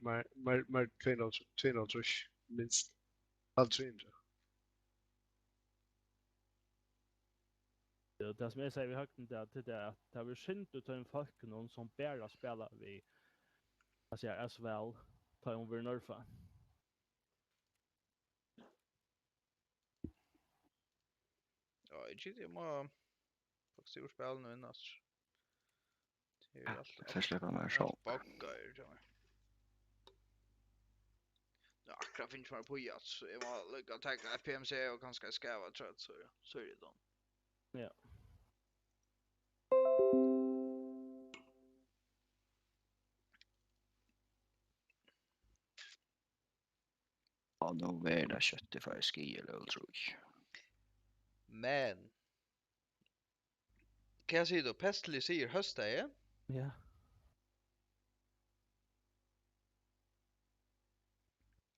mer 250 minst. Allt 300. Det som jeg sier vi høyden til det at det er synd ut av en folk noen som bare spiller vi altså as well tar om vi nerfa. Ja, ikke det må faktiskt gjort spel nu innan. Det är allt. Det släpper man så. Baggar ja. Ja, akkurat finns man på jats så jag var lika tagga FPMC och ganska skäva trött så är det då. Ja. Ja, då är det köttet för ski eller tror jag. Men kan jag säga då Pestly säger hösta är? Ja.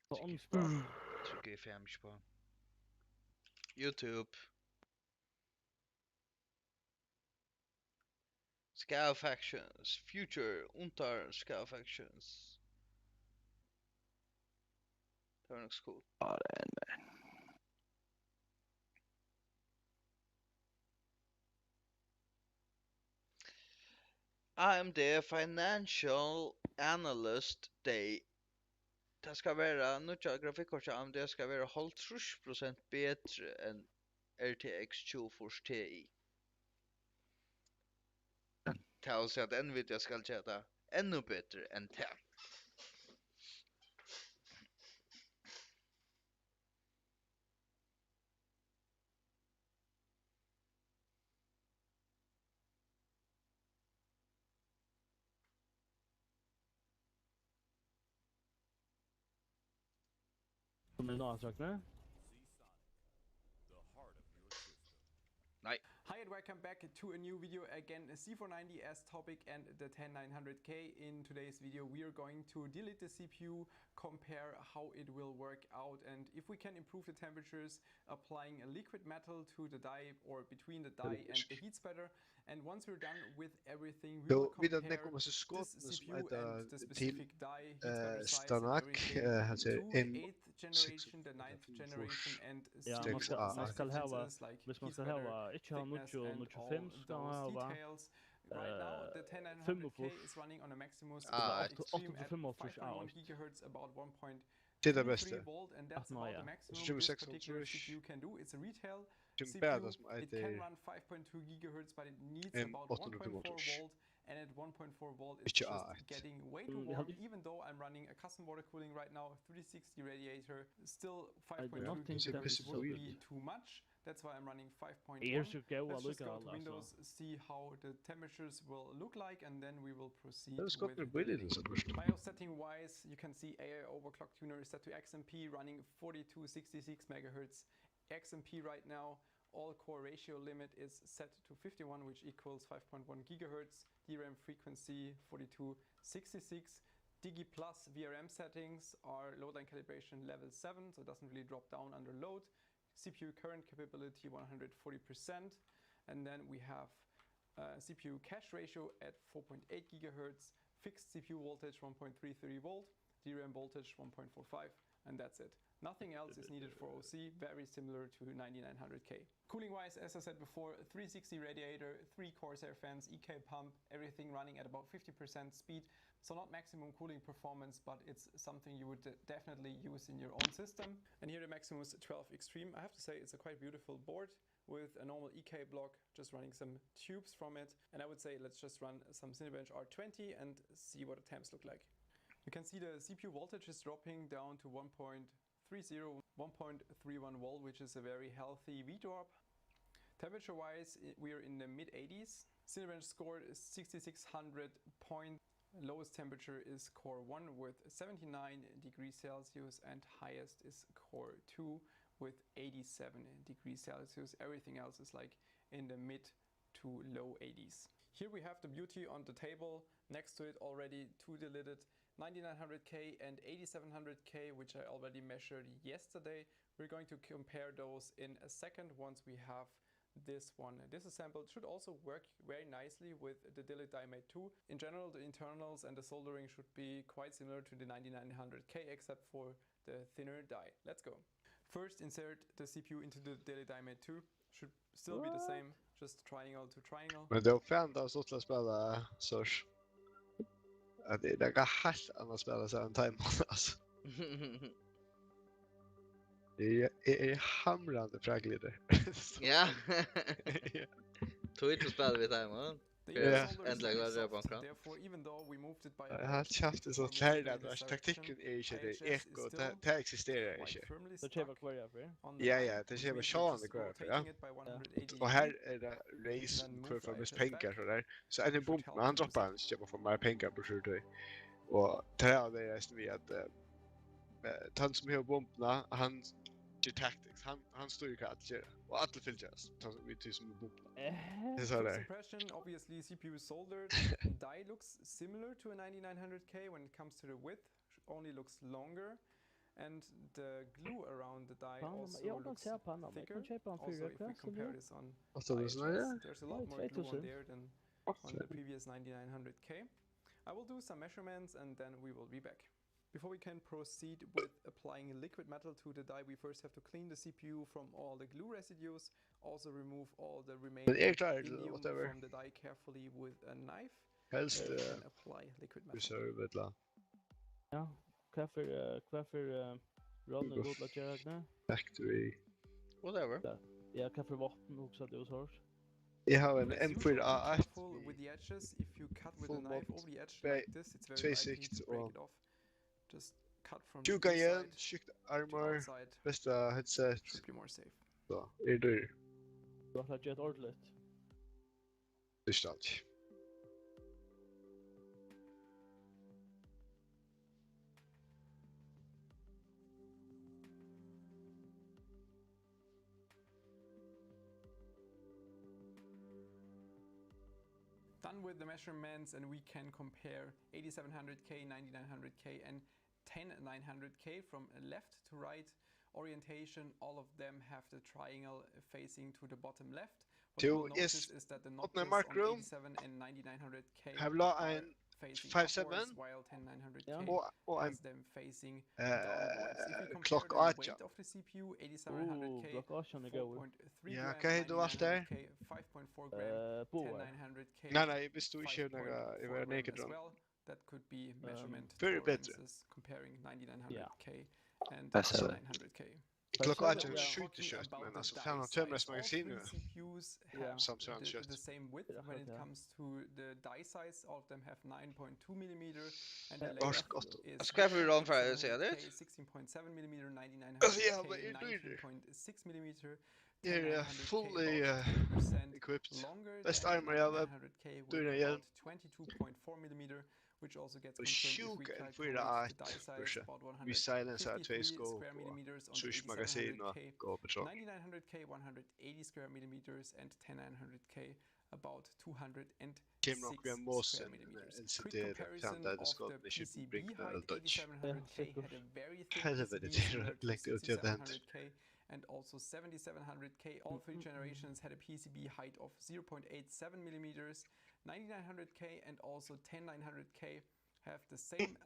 På onsdag. Trycker jag fem på YouTube. Scout Factions, Future, Untar Scout Factions. Det var nog cool. Ja, det är en med. AMD Financial Analyst Day. Det ska vara nya grafikkort av AMD ska vara 50% bättre än RTX 2040 Ti. Det vill säga att Nvidia ska tjäna ännu bättre än det. Som är några Nej. Hi and welcome back to a new video again, a C490 as topic and the 10900K. In today's video we are going to delete the CPU, compare how it will work out and if we can improve the temperatures applying a liquid metal to the die or between the die and the heat spreader. And once we're done with everything we will compare this CPU and the specific die, heat spreader size and everything to 8th generation, the 9th generation and Ja, man ska ha hvis man ska ha inte ha något 25 ska ha details. Right now the 10900K is running on a Maximus extreme at 5.1 GHz about 1.3 volt and that's about the maximum this particular CPU can do. It's a retail CPU. It can run 5.2 GHz but it needs about 1.4 volt and at 1.4 volt it's just getting way too warm. Even though I'm running a custom water cooling right now, 360 radiator, still 5.2 GHz will be too much. That's why I'm running 5.1. Let's just go to Windows, see how the temperatures will look like, and then we will proceed with the BIOS setting wise. You can see AI overclock tuner is set to XMP running 4266 MHz. XMP right now, all core ratio limit is set to 51, which equals 5.1 GHz. DRAM frequency 4266. Digi Plus VRM settings are load line calibration level 7, so it doesn't really drop down under load. CPU current capability 140%, and then we have CPU cache ratio at 4.8 GHz, fixed CPU voltage 1.33 volt, DRAM voltage 1.45, and that's it. Nothing else is needed for OC, very similar to 9900K. Cooling wise, as I said before, 360 radiator, 3 Corsair fans, EK pump, everything running at about 50% speed. So not maximum cooling performance, but it's something you would definitely use in your own system. And here the Maximus 12 Extreme. I have to say it's a quite beautiful board with a normal EK block, just running some tubes from it. And I would say let's just run some Cinebench R20 and see what the temps look like. You can see the CPU voltage is dropping down to 1.30, 1.31 volt, which is a very healthy V-drop. Temperature wise, we are in the mid 80s. Cinebench score is 6600 point. Lowest temperature is core 1 with 79 degrees Celsius and highest is core 2 with 87 degrees Celsius. Everything else is like in the mid to low 80s. Here we have the beauty on the table. Next to it already two deleted 9900K and 8700K, which I already measured yesterday. We're going to compare those in a second once we have this one disassembled. Should also work very nicely with the Dillet Die Mate 2. In general, the internals and the soldering should be quite similar to the 9900K except for the thinner die. Let's go. First, insert the CPU into the Dillet Die Mate 2. Should still be the same, just triangle to triangle. Men det är fan då så att spela Source. Det är helt annat spela så en time alltså. Det är hamrande fragglider. Ja. Tog inte spela vid time. Äntligen var det bankra. Jag har haft det så klart att taktiken är inte det eko det existerar inte. Så checkar kvar jag för. Ja, det ser väl Sean det kvar för, ja. Och här är det race för mest pengar så där. Så en bomb men han droppar han köper för mer pengar på själv. Och tre av det är vi att han som har bomberna han gör tactics. Han står ju kallt så och alla filtras. Vi tycker som bomberna. Det så där. Impression, obviously CPU is soldered. Die looks similar to a 9900K when it comes to the width, only looks longer. And the glue around the die also looks thicker. Also, if we compare this on IHS, there's a lot more glue on there than on the previous 9900K. I will do some measurements and then we will be back. Before we can proceed with applying liquid metal to the die, we first have to clean the CPU from all the glue residues, also remove all the remaining helium from the die carefully with a knife, Helst and then apply liquid metal. Reservedla. Ja, kaffe Ronny god att göra det. Factory. Whatever. Ja, kaffe vatten också det är så. Jag har en M4A1 with the edges. If you cut with a knife over the edge like this, it's very likely to break it off. Just cut from the Tjugajen, inside tjockt to armor, outside. bästa headset. Should be more safe. Så, är det Du har gjort ordentligt. distans. Done with the measurements, and we can compare 8700K, 9900K and 10900K from left to right orientation. All of them have the triangle facing to the bottom left. What you will notice is that the notches on 87 and 9900K are facing upwards, while 10900K has them facing downwards. If we compare the weight of the CPU, 8700K 4.3 Ja, grams, kan du allt där? 5.4 grams, 10900K Nej, visst du inte några jag var naked as well. That could be measurement tolerances comparing 9900K and Alltså. 900K. Klockan är 20 men alltså fan har tömras magasin CPUs have the same width when it comes to the die size. All of them have 9.2 millimeter, and the length is Ska vi run för att säga det? 16.7 millimeter, 9900K 19.6 millimeter. Yeah, fully equipped. Best armor jag har doing igen. 22.4 millimeter, which also gets confirmed if we calculate the die size about 153 square millimeters on the 9900K 180 square millimeters and 10900K about 206 square millimeters. Quick comparison of the PCB height, 8700K had a very thick PCB like 6700K and also 7700K. All three generations had a PCB height of 0.87 millimeters. 9900K and also 10900K have the same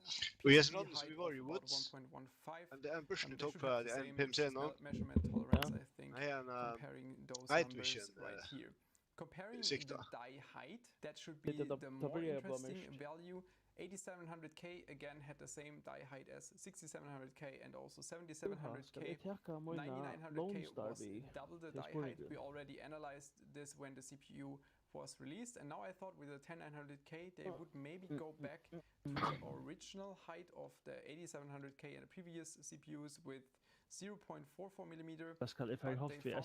PCB height of about 1.15. And the person talk about the PMC no measurement tolerance, I think, comparing those numbers right here. Comparing the die height, that should be the more interesting value. 8700K again had the same die height as 6700K and also 7700K. 9900K was double the die height. We already analyzed this when the CPU was released, and now I thought with the 10900K they would maybe go back to the original height of the 8700K and the previous CPUs with 0.44 millimeter. But they found something in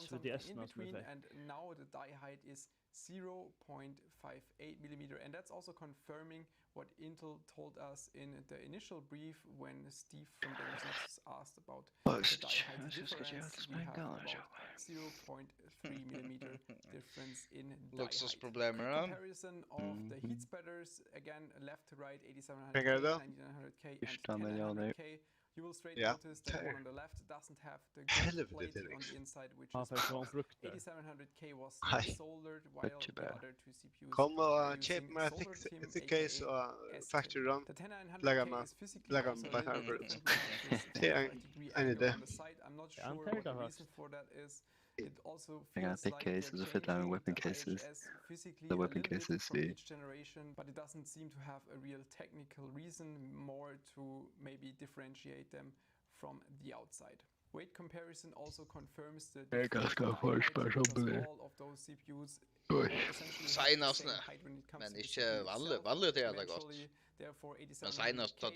between, and now the die height is 0.58 millimeter, and that's also confirming what Intel told us in the initial brief when Steve from Games asked about the die height difference. We have about 0.3 millimeter difference in die height. Comparison of the heat spreaders, again left to right, 8700K, 9900K, and 10900K. You will straight notice that one on the left doesn't have the good plate on the inside, which is 8700K was soldered, while the other two CPUs are using soldered TIM, aka S-TIM. The 10900K is physically also a little bit different, which is 25-degree angle on the side. I'm not sure what the reason for that is. It also feels like they're changing weapon the cases. IHS physically The a weapon little cases, bit from each generation, but it doesn't seem to have a real technical reason, more to maybe differentiate them from the outside. Weight comparison also confirms the difference in height, because all of those CPUs essentially have the same height when it comes to the CPU itself. Eventually, therefore 8700K, smallest die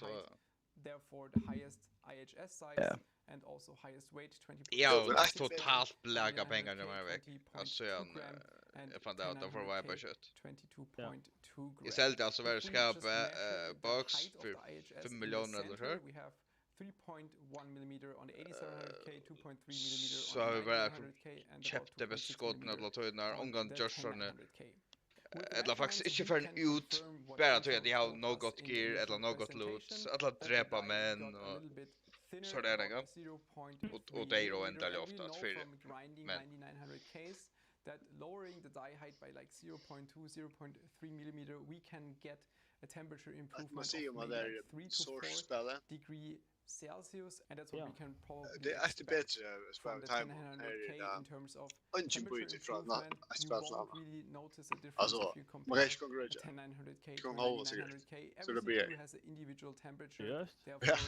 height, therefore the highest IHS size. And also highest weight, 20.2 Ja, totalt bläga pengarna de här veckan. Alltså jag fann out of vad jag bara kött. 22.2 grams. Istället alltså var det skapa box för 5 miljoner eller så. We have 3.1 millimeter on the 8700K, 2.3 millimeter så on the har 9900K, and köpte bäst skotten eller tydnar on omgång the just såna 10900K. eller faktiskt inte för en ut bara till att de har något gear eller något loot eller dräpa män och så där en gång. Och det är då inte alltid ofta för men 9900Ks that lowering the die height by like 0.2, 0.3 millimeter, we can get a temperature improvement of maybe like 3 to 4 degree Celsius, and that's what we can probably expect from the 10900K in terms of temperature improvement. You won't really notice a difference if you compare the 10900K to 9900K. Every CPU has an individual temperature, therefore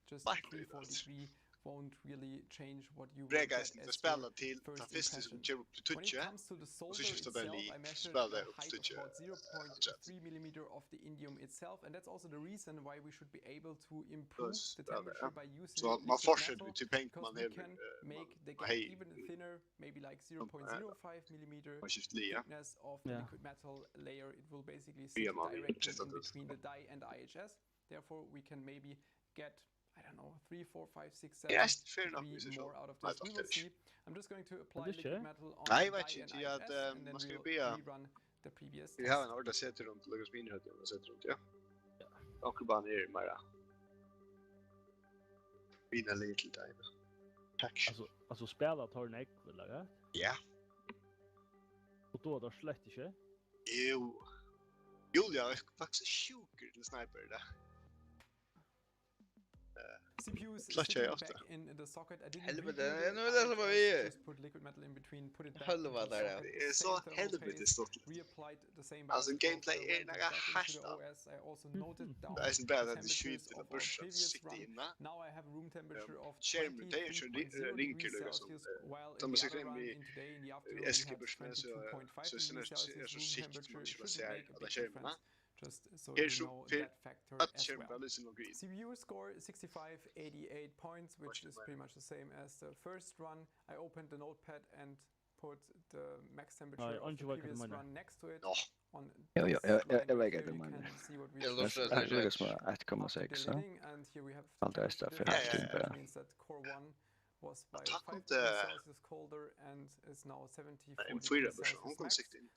just 3-4 degree won't really change what you will get as your first impression. When it comes to the solder itself, I measured the height of about 0.3 millimeter of the indium itself, and that's also the reason why we should be able to improve the temperature by using liquid metal, because we can make the gap even thinner, maybe like 0.05 millimeter thickness of the liquid metal layer. It will basically sit directly in between the die and IHS. Therefore, we can maybe get, I don't know, 3, 4, 5, 6, 7 degree more out of this. We will see. I'm just going to apply liquid metal on the die and IHS, and then we'll rerun the previous test. Vi har en ordet sätter runt, lägger oss minhöjd och sätter runt, ja. Och bara ner i mera. Mina little time. Tack. Alltså spela tar en ägg, vill jag? Ja. Och då är det slett inte? Jo. Julia är faktiskt sjuker till sniper där. CPUs sitting back in the socket. I didn't Helvete, redo nu är det som var vi. Just put liquid metal in between, put it back. Helvete där. Det är så helvete stort. Reapplied the same Alltså gameplay är några hashtag. I also noted down det är så bad att det skjuter och börjar sitta inne. Now I have room temperature of skärmen det är ju rinkel liksom. De måste se med eskibusmen så sen är så sikt man ska se alla skärmarna. Just so you know that factor as well. CPU score 6588 points, which is pretty much the same as the first run. I opened the notepad and put the max temperature of the previous run next to it. On jag you can see what we and here we have that means that core 1 was by 5 degrees Celsius colder and is now 74 degrees Celsius max.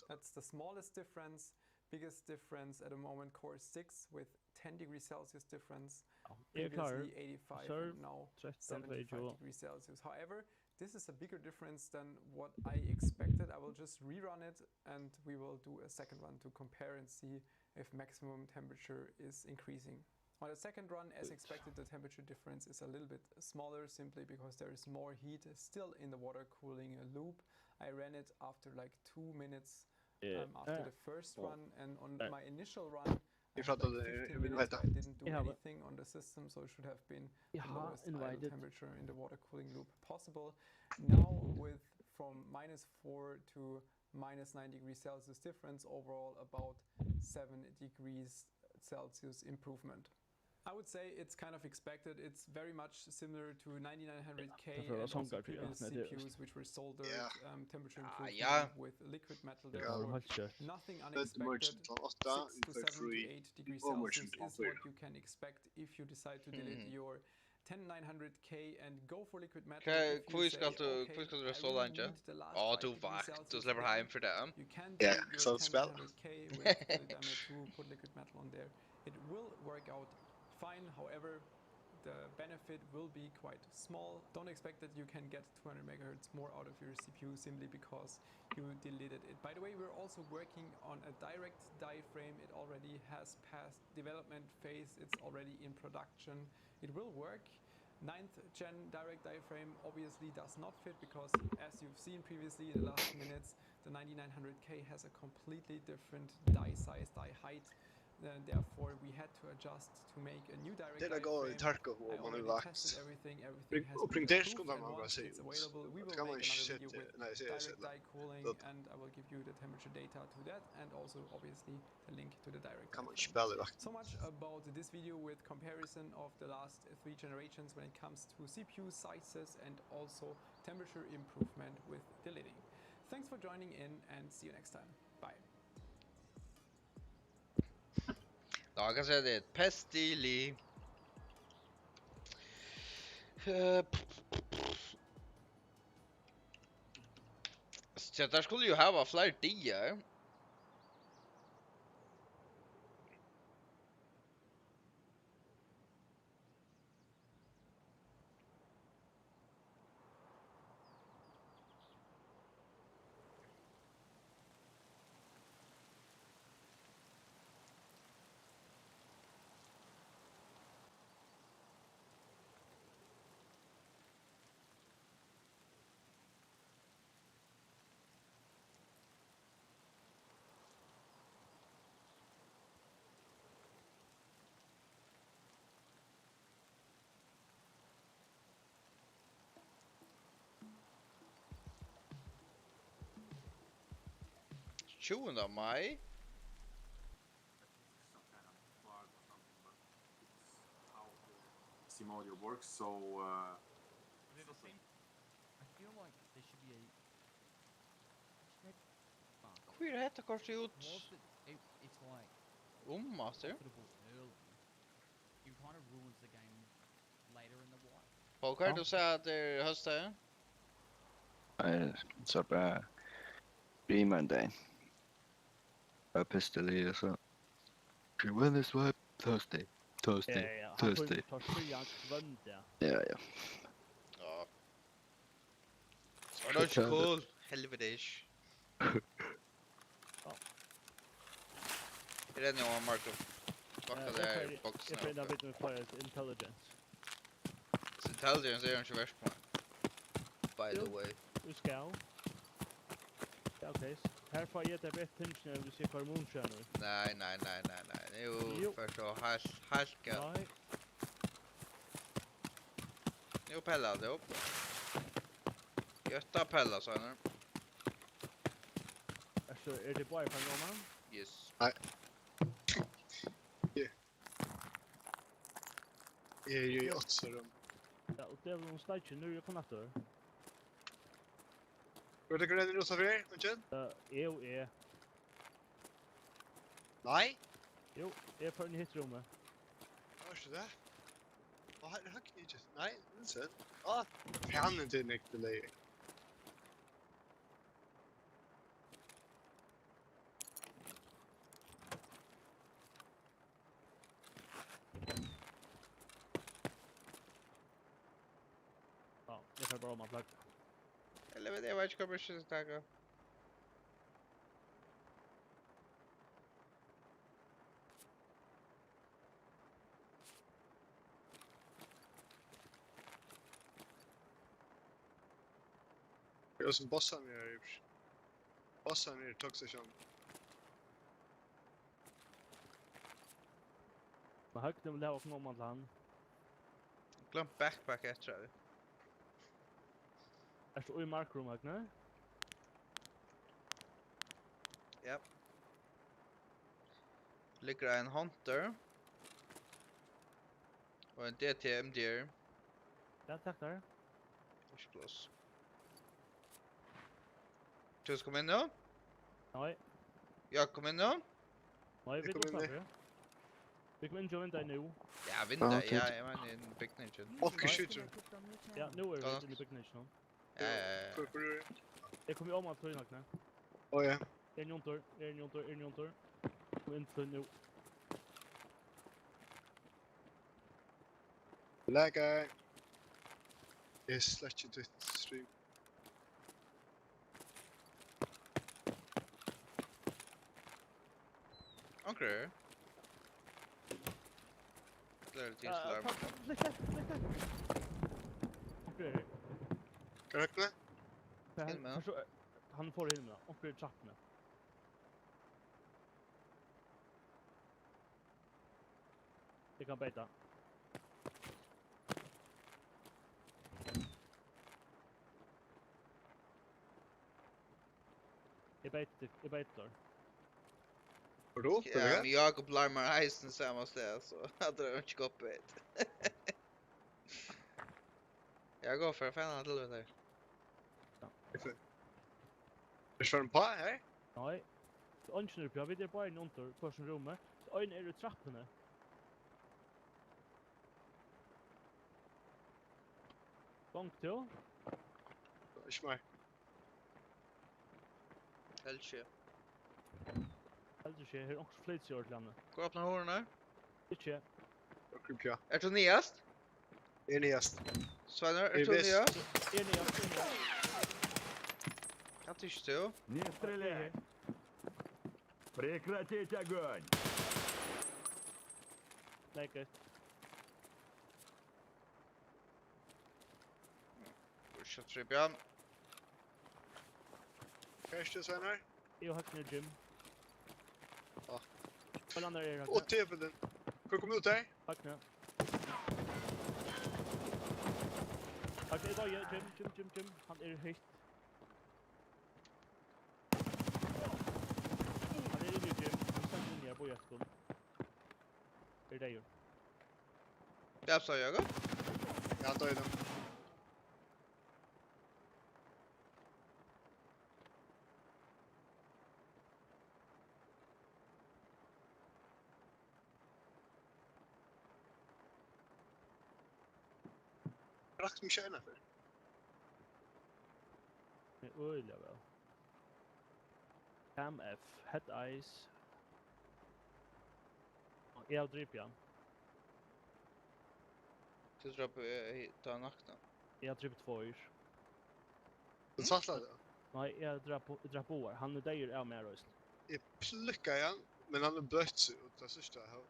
That's the smallest difference. Biggest difference at the moment, core 6 with 10 degrees Celsius difference, previously 85 and now 75 degrees Celsius. However, this is a bigger difference than what I expected. I will just rerun it and we will do a second run to compare and see if maximum temperature is increasing. On the second run, as expected, the temperature difference is a little bit smaller simply because there is more heat still in the water cooling loop. I ran it after like 2 minutes after the first run, and on my initial run I didn't do anything on the system, so it should have been the lowest idle temperature in the water cooling loop possible. Now with from -4 to -9 degrees Celsius difference, overall about 7 degrees Celsius improvement. I would say it's kind of expected. It's very much similar to 9900K and also previous CPUs, which were soldered, temperature improvement with liquid metal. Therefore, nothing unexpected. 6 to 7 to 8 degrees Celsius is what you can expect if you decide to delete your 10900K and go for liquid metal. Hvor skal du så langt? Du vakt, du slipper hjem for det. You can do your 10900K with to put liquid metal on there. It will work out fine. However, the benefit will be quite small. Don't expect that you can get 200 megahertz more out of your CPU simply because you deleted it. By the way, we're also working on a direct die frame. It already has passed development phase. It's already in production. It will work. 9th gen direct die frame obviously does not fit because, as you've seen previously in the last minutes, the 9900K has a completely different die size, die height. Therefore, we had to adjust to make a new direct die frame. Tarkov I already tested everything. Everything has been approved, and once it's available, we will make another video with direct die cooling, and I will give you the temperature data to that, and also obviously the link to the direct die frame. So much about this video with comparison of the last 3 generations when it comes to CPU sizes and also temperature improvement with deleting. Thanks for joining in, and see you next time. Bye. Jag kan säga det är ett pestili. Så där skulle ju ha fler dier. June of May. Some kind of bug or something, but it's how the sim audio works. So I feel like there should be a. Hur heter kanske ut? It's like Master. profitable early. It kind of ruins the game later in the wipe. Polkar, du sa att det är hösten? Nej, så bara blir man där. Jag pistol så. If you win this wipe, Thursday. Thursday. Tar 3 vunt, ja. Ja. Ja. Det är inte cool. Helvetish. Är det någon Marco? Backa där boxen. Jag vet inte players intelligence. Intelligence är inte värst på. By the way. Du ska. Ja, okej. Här får jag ett pinch när du ser hormonstjärnor. Nej. Jo, för så halka. Nej. Jo, pella det upp. Götta pella så här. Alltså, är det bara för någon? Yes. Nej. Det är ju 8 rum. Ja, och det är väl en slide nu på natten. Går det gröna rosa för er? Jo. Nej. Jo, jag är på en hitrummet. Hörs det? Vad har ni inte? Nej, det är så. Fan inte nick delay. Ja, jag får bara om att plagga. Eller vet jag vad jag kommer att tagga. Jag som bossar ner. Bossar ner toxation. Men högt nu vill jag ha någon land. Glöm backpack efter det. Är det i markroom högt nu? Japp. Ligger en hunter. Och en DTM deer. Ja, tack där. Close. Du ska komma in nu? Nej. Jag kommer in nu? Nej, vi går snart. Vi kommer in och vänta nu. Ja, vinda. Ja, jag är en big nation. Och skjuter. Ja, nu är vi i big nation. Ja. Jag kommer om att ta in nu. Ja. En jontor. Kom in för nu. Lägga. Jag släcker ditt stream. Okej. Det är lite larm. Okej. Kan du öppna? Han får in med. Okej, trappna. Det kan beta. Jag biter. Vadå? Ja, men Jakob larmar heisen samma ställe så hade det inte gått bit. Jag går för fan att låta där. Är det på här? Nej. Så ansknur på, jag vet bara en under personrummet. Så en är i trapporna. Bank till. Inte mig. Helge. Helge här också flyts i ordlandet. Går öppna hörnen här. Inte. Och ja. Är du nyast? Är nyast. Svanar, är du nyast? Är nyast. Kan du stå? Не стреляй! Прекратить огонь! Läget. Shot trip ja. Första Svanar. Jag har hacknat gym. Ja. Vad andra är det? Och TV:n. Kan komma ut där? Hacknat. Okej, då gym. Han är högt. Han är i gym. Han stannar ner på jättekon. Är det ju? Jag sa jag. Jag tar ju den. Rakt mig tjäna för. Det är öliga väl. Cam F. Head Ice. Jag driver igen. Du tror på ta nakna. Jag driver 2 år. Den svartlade. Nej, jag drar på. Han är där är med röst. Jag pluckar igen, men han har blött sig ut det sista HP.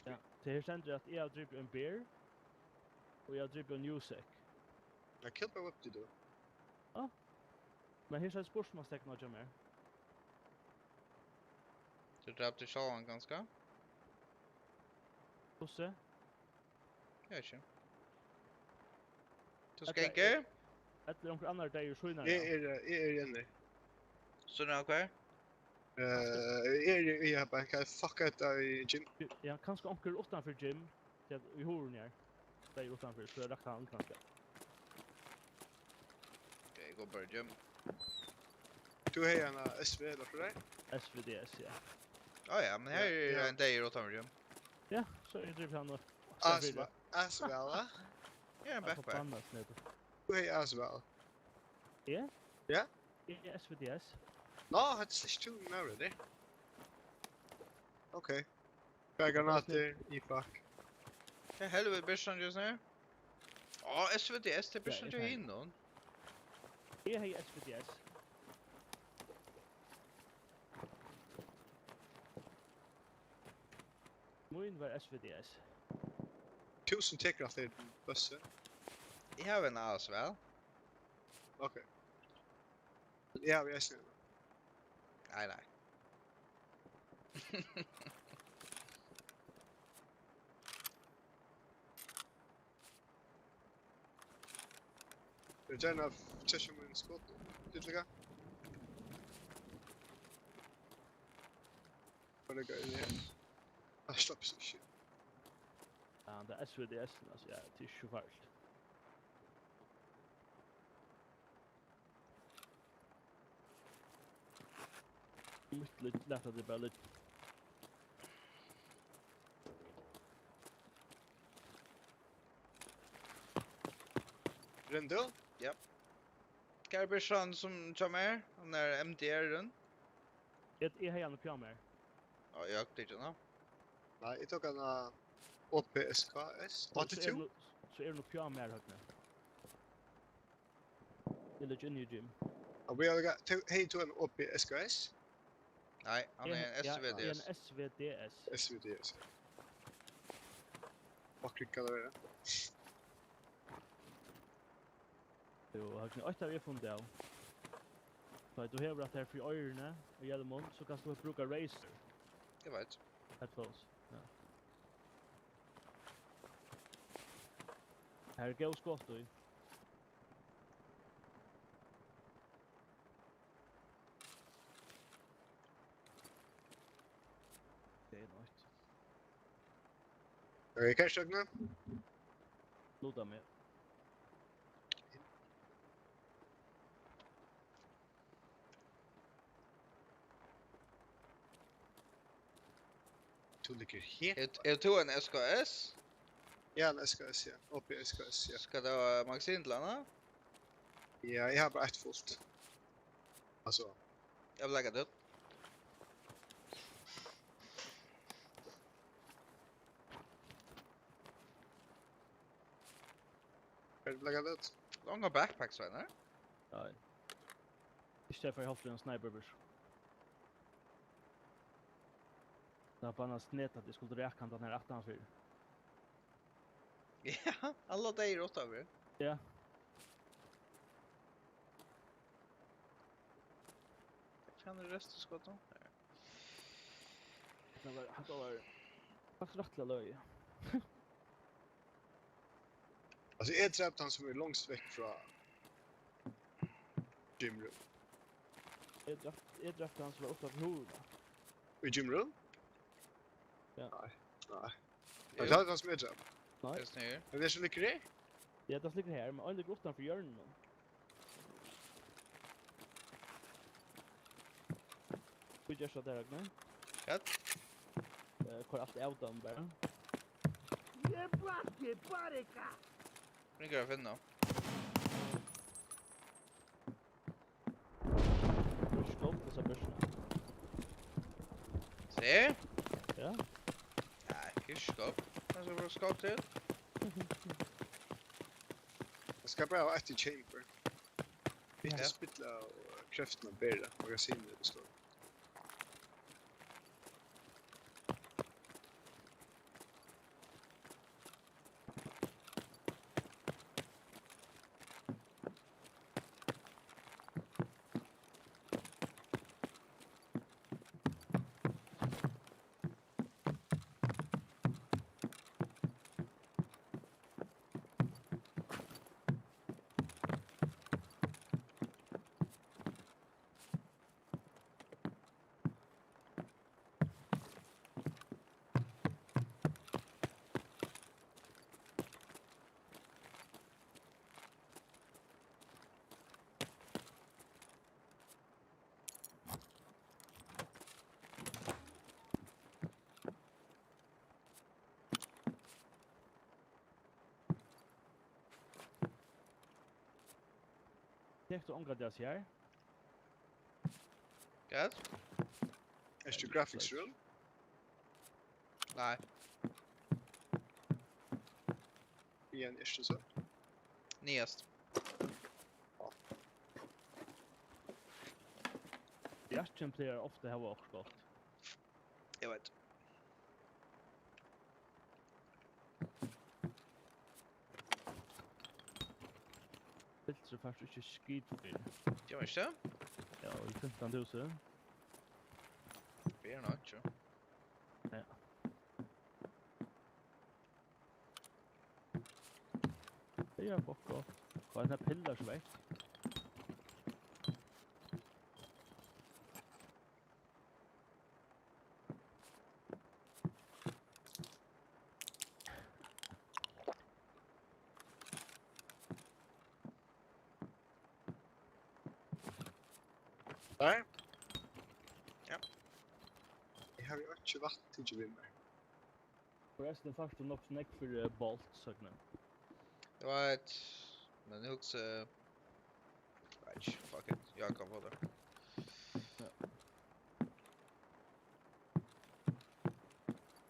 Ja, det här ständer att jag driver en bear. Och jag driver en Newsec. Jag kan bara upp till då. Ja. Men här är sportsmansteckna jag med. Du drabte sjalen ganska. Bosse. Jag vet inte. Du ska inte? Ett eller någon annan där är skjutnar. Är inne. Så nu okej? Jag bara kan fucka ett där i gym. Ja, kanske onkel utanför gym. Vi hör ner. Där är utanför så jag räknar han kanske. Okej, gå bara gym. Du har en SV eller för dig? SVDS, ja. Ja, men här är en day utanför gym. Ja, så är det han och Aswell, va? Ja, en backpack. Du har Aswell. Ja? Ja? Ja, SVDS. No, it's just too already. Okay. Granater, e-fuck. Ja, helvete, bärsan just nu. Ja, SVDS, det bärsan ju in någon. Jag har SVDS. Moin var SVDS. 1000 teckrar till bussen. Jag har en as väl. Okej. Ja, vi är snälla. Nej. Jag gärna touchar med en skott. Lite. Vad det går in här. Jag släpper så shit. Ja, det är SVDS, alltså ja, det är 24. Mycket lätt att det bara lite. Rendo? Ja. Garbärsan som kommer, han är MDR-en. Jag har gärna på med. Ja, jag tyckte det. Nej, jag tog en OPSKS? 82? Så är det nog pjå mer högt nu. Det ligger inne i gym. Och vi har got hej till en OPSKS? Nej, han är en Ja, SVDS. en SVDS. SVDS. Vad klickar det? Jo, har ni åtta vi funnit av. Så du har att här för öarna och hjälmon så kan du bruka racer. Jag vet. Headphones. Ja. Här går skott då. Det är något. Okej, kanske nu. Låta mig. Du ligger helt. Är du en SKS? Ja, en SKS, ja. OPSKS, ja. Ska det vara magasinlarna? Ja, jag har bara ett fullt. Alltså. Jag vill lägga det. Kan du lägga det? Långa backpacks, vänner. Nej. Istället för att ha en sniperbus. Det var bara snett att det skulle räcka den här 18 för. Ja, alla dig är åt över. Ja. Kan du resten skotta? Det var faktiskt rätt löj. Alltså, jag träffade han som är långt väck från gymrum. Jag träffade han som var uppe på huvudet. I gymrum? Ja. Nej. Jag tar han som jag träffade. Nej. Just nu. Men det är så lyckligt det? Ja, det ligger här, men aldrig gått utanför hjörnen. Hur görs det där, Agnes? Rätt. Kör allt out dem bara. Nu går jag finna. Stopp och så börsen. Se? Ja. Nej, kyrskap. Alltså, vad ska till? Jag ska bara ha ett i chamber. Lite Ja. spittla och kräftorna bära. Magasinet det står. Det du ångrar det här? Gött? Är det graphics room? Nej. Igen, är det så? Nyast. Hjärten plejer ofta ha varit gott. Jag vet. Filter faktiskt inte skit för. Gör inte det? Ja, i 15 000. Det är nog inte. Ja. Det gör bock gott. Har den här pillar så väck. Nej. Ja. Jag har ju inte vatten till vimmer. Förresten faktiskt nog snäck för bolt söknen. Jag vet. Men det också... Nej, fuck it. Jag kan få det.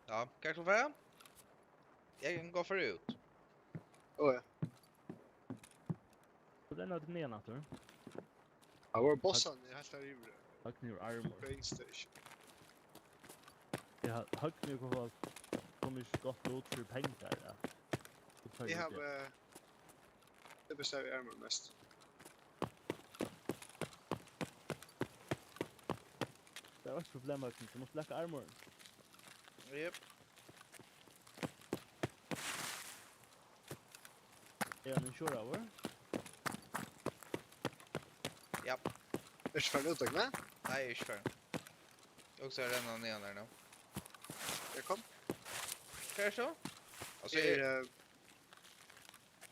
Ja, kan jag få färra? Jag kan gå förut. Ja. Så den hade ner natur. Ja, vår bossan är helt där i Högnur armor. train station. Ja, högnur kommer ju gott ut för pengar. Ja. Vi har det bestämmer vi armor mest. Det är också problem att du måste läcka armor. Japp. Är han en kör-over? Japp. Är du färdig uttag med? Nej, jag är 25. Också är den ner där nu. Jag kom. Kanske? Alltså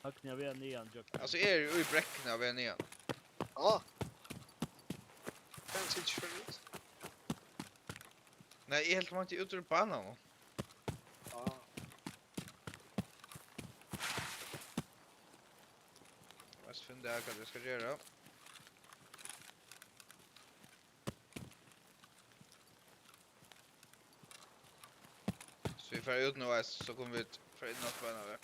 Högnur vi är nian, Jack. alltså är ju i bräcken av en igen. Ja. Kanske inte färdig ut. Nej, helt man inte ut ur banan. Ja. Jag måste fundera vad jag ska göra. Så vi får ut nu så kommer vi ut för något på en av det.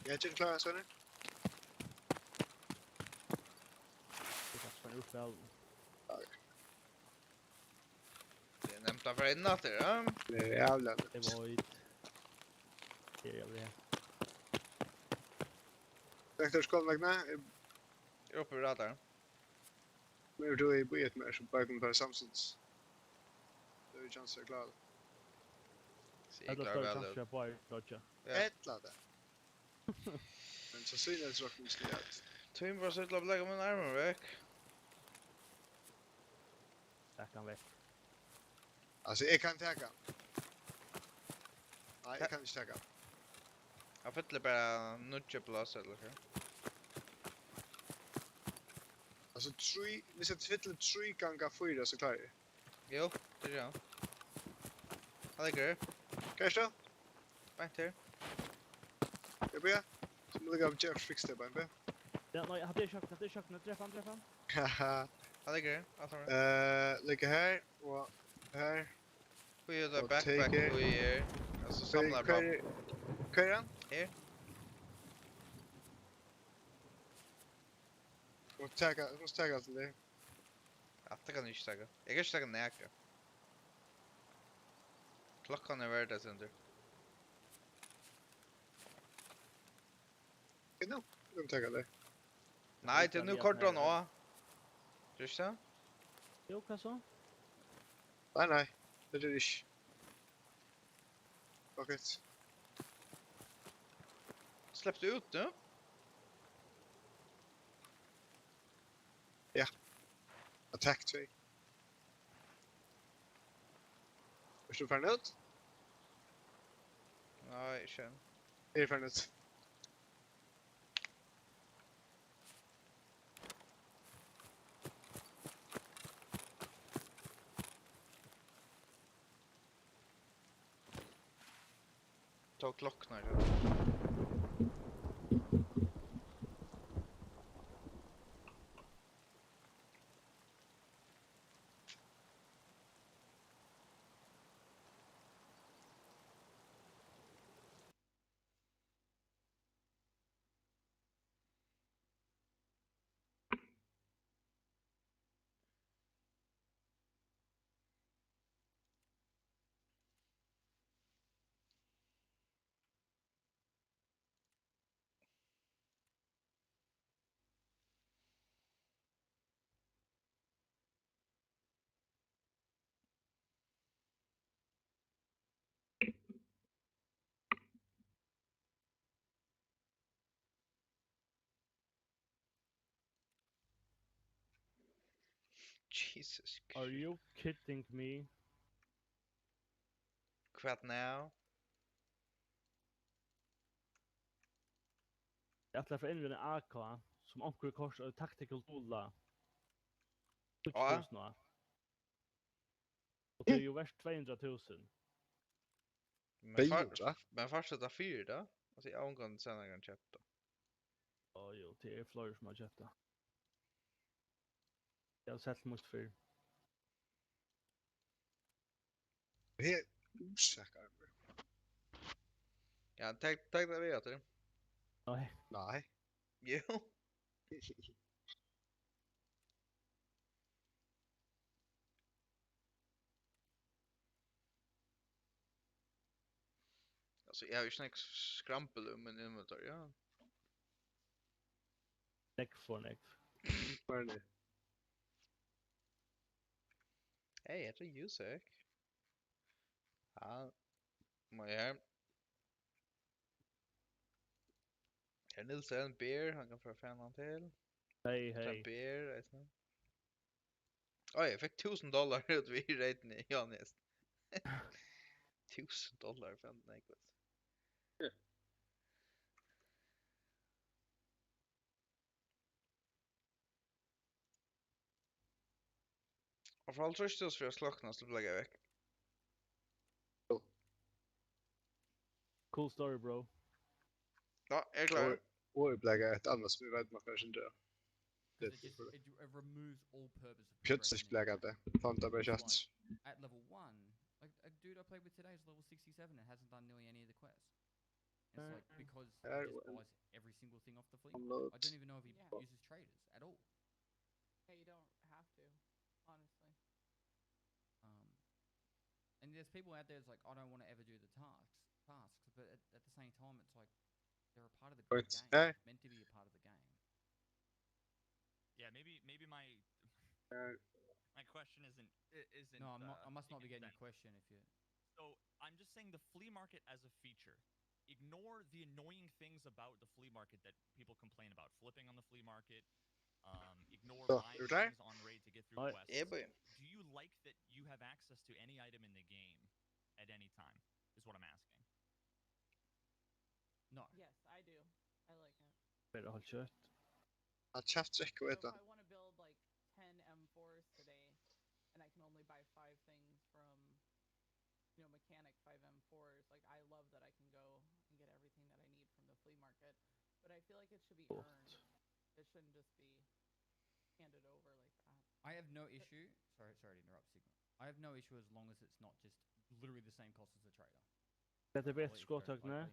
Jag är inte klar, Svenny. Det är fan upp väl. Det är nämnt för en natt ja. Det är jävla. Det var ett. Det är det. Rektor skolvägna. Jag är uppe i radar. Men du är i bryet med så bara kommer på samsons. Det är ju chans jag är glad. Så jag klarar väl ut. Jag bara dodga. Ett ladda. Men så synes det rocken ska göra. Tvim bara så att lägga min armor väck. Där kan väck. Alltså jag kan täcka. Nej, jag kan inte täcka. Jag får bara nudge plus eller så. Alltså vi sätter tvittlet 3 gånger 4 så klarar jag. Jo, det är jag. Han lägger det. Kanske då? Back här. Jag ber. Så må lägga av Jeff fix det bara. Ja, nej, jag hade köknet. Träffa han. Haha. Han lägger det. Jag tar det. Lägga här och här. Vi gör det Och backpack take och är alltså samlar bra. Kör den? Här. Jag måste tagga allt det. Ja, det kan du inte säga. Jag kan inte säga näka. Klockan är värd det under. Nu. Jag tagga det. Nej, det är nu kort då nå. Just det. Jo, vad så? Nej. Det är det inte. Okej. Släpp du ut nu? Attack 2. Är du färdig ut? Nej, jag känner. Är du färdig ut? Ta klockan här. Jesus Christ. Are you kidding me? What now? Jag ätlar för en AK som onkur kors och tactical tool. Ja. Och det är ju värst 200 000. Men fortsätta 4 då? Alltså jag omgående sen när jag köpte. Ja, jo, det är fler som har köpt det. Jag har sett mot 4. Helt osäker. Ja, tack det vet du. Nej. Jo. Alltså jag har ju snackat skrampel om en inventar, ja. Neck for neck. Var det? Hej, jag tror Jusek. Ja. Må jag här. Här Nilsen, Beer, han kan få fan han till. Hej. Beer, I know. Oj, jag fick $1000 ut vid raten i Janis. $1000 för en nekvist. Och för allt röstas för att slockna så blir jag väck. Cool story, bro. Ja, jag är klar. Och blägga ett annat som vi vet man kanske inte. It removes all purpose of Plötsligt bläggade. Fanta börjar chatta. At level 1, like a dude I played with today is level 67 and hasn't done nearly any of the quests. It's like because he just buys every single thing off the fleet. I don't even know if he uses traders at all. Yeah, you don't have to, honestly. And there's people out there that's like, I don't want to ever do the tasks, but at the same time, it's like they're a part of the game. It's meant to be a part of the game. Yeah, maybe my question isn't. No, I must not be getting your question if you. So I'm just saying the flea market as a feature. Ignore the annoying things about the flea market that people complain about. Flipping on the flea market. Ignore buying things on raid to get through quests. Yeah, boy. Do you like that you have access to any item in the game at any time? Is what I'm asking. No. Yes, I do. I like it. Better hold shut. Att chaftsäcka vet So jag. if I want to build like 10 M4s today, and I can only buy 5 things from, mechanic 5 M4s, like I love that I can go and get everything that I need from the flea market, but I feel like it should be earned. It shouldn't just be handed over like that. I have no issue. Sorry to interrupt, Sigma. I have no issue as long as it's not just literally the same cost as a trader. Det är bättre skottökna.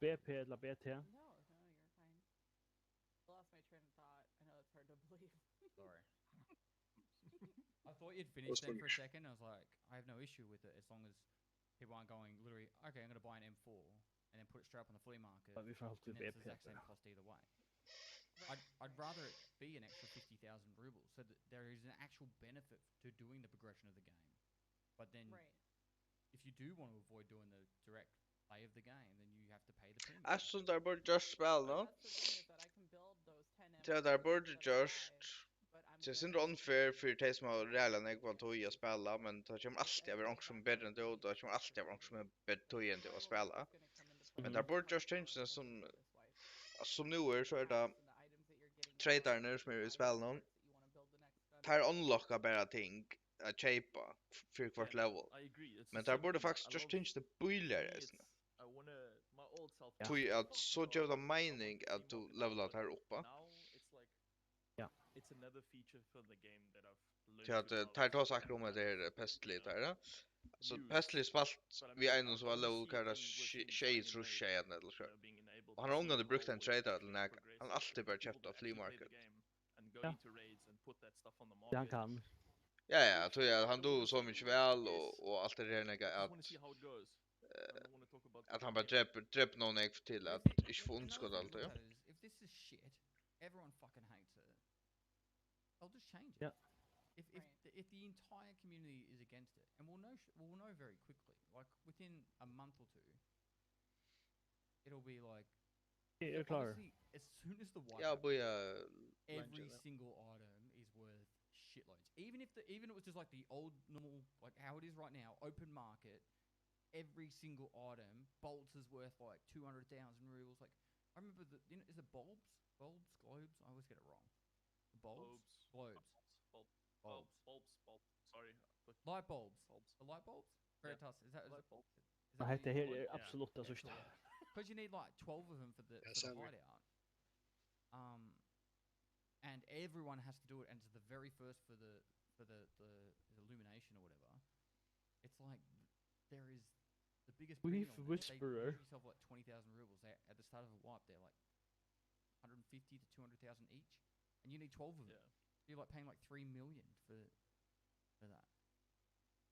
BP eller BT. No, you're fine. I lost my train of thought. I know it's hard to believe. Sorry. I thought you'd finished then for a second. I was like, I have no issue with it as long as people aren't going literally, okay, I'm going to buy an M4 and then put it straight up on the flea market. But we have to and it's the exact same cost either way. I'd rather it be an extra 50,000 rubles so that there is an actual benefit to doing the progression of the game. But then, if you do want to avoid doing the direct play of the game, then you have to pay the premium. Alltså där borde just spela, no? That's the thing is that I can build those 10 Det där borde just... Det är synd unfair för det som har reella nekvar tog att spela, men det kommer alltid vara någon som är bättre än det och det kommer alltid vara någon som är bättre tog än det att spela. Men där borde just change som nu är så är det tradarna som är i spelen. Tar unlocka bara ting att köpa för kvart level. Men där borde faktiskt just change det billigare. Tog att så gör det mening att du levelar här uppe. It's another feature from the game that I've learned. Så att tar ta saker om det är pestligt där. Så pestligt spalt vi en som var low kada shades rush eller så. Och han har ångande brukt en trader eller näka. Han alltid bara köpt av flea market. Ja. Han kan. Ja, jag tror jag han do så mycket väl och allt det där näka att han bara drepp någon ek till att inte få undskott allt ja. If this is shit, everyone fucking hates it. I'll just change it. Yeah. If the entire community is against it, and we'll know very quickly, like within a month or two, it'll be like. Yeah, klar. As soon as the white. Ja, every single item is worth shitloads. Even if it was just like the old normal, like how it is right now, open market. Every single item, bolts is worth like 200,000 rubles. Like I remember is it globes? I always get it wrong. Globes. Sorry. Light bulbs. The light bulbs? Veritas. Is that light bulbs? Nej, det här är absolut det första. Because you need like 12 of them for the hideout. And everyone has to do it, and it's the very first for the illumination or whatever. It's like the biggest Brief premium on this, they Whisperer. give yourself like 20,000 rubles. At the start of a wipe, they're like 150 to 200,000 each, and you need 12 of them. Yeah. You're like paying like 3 million for that.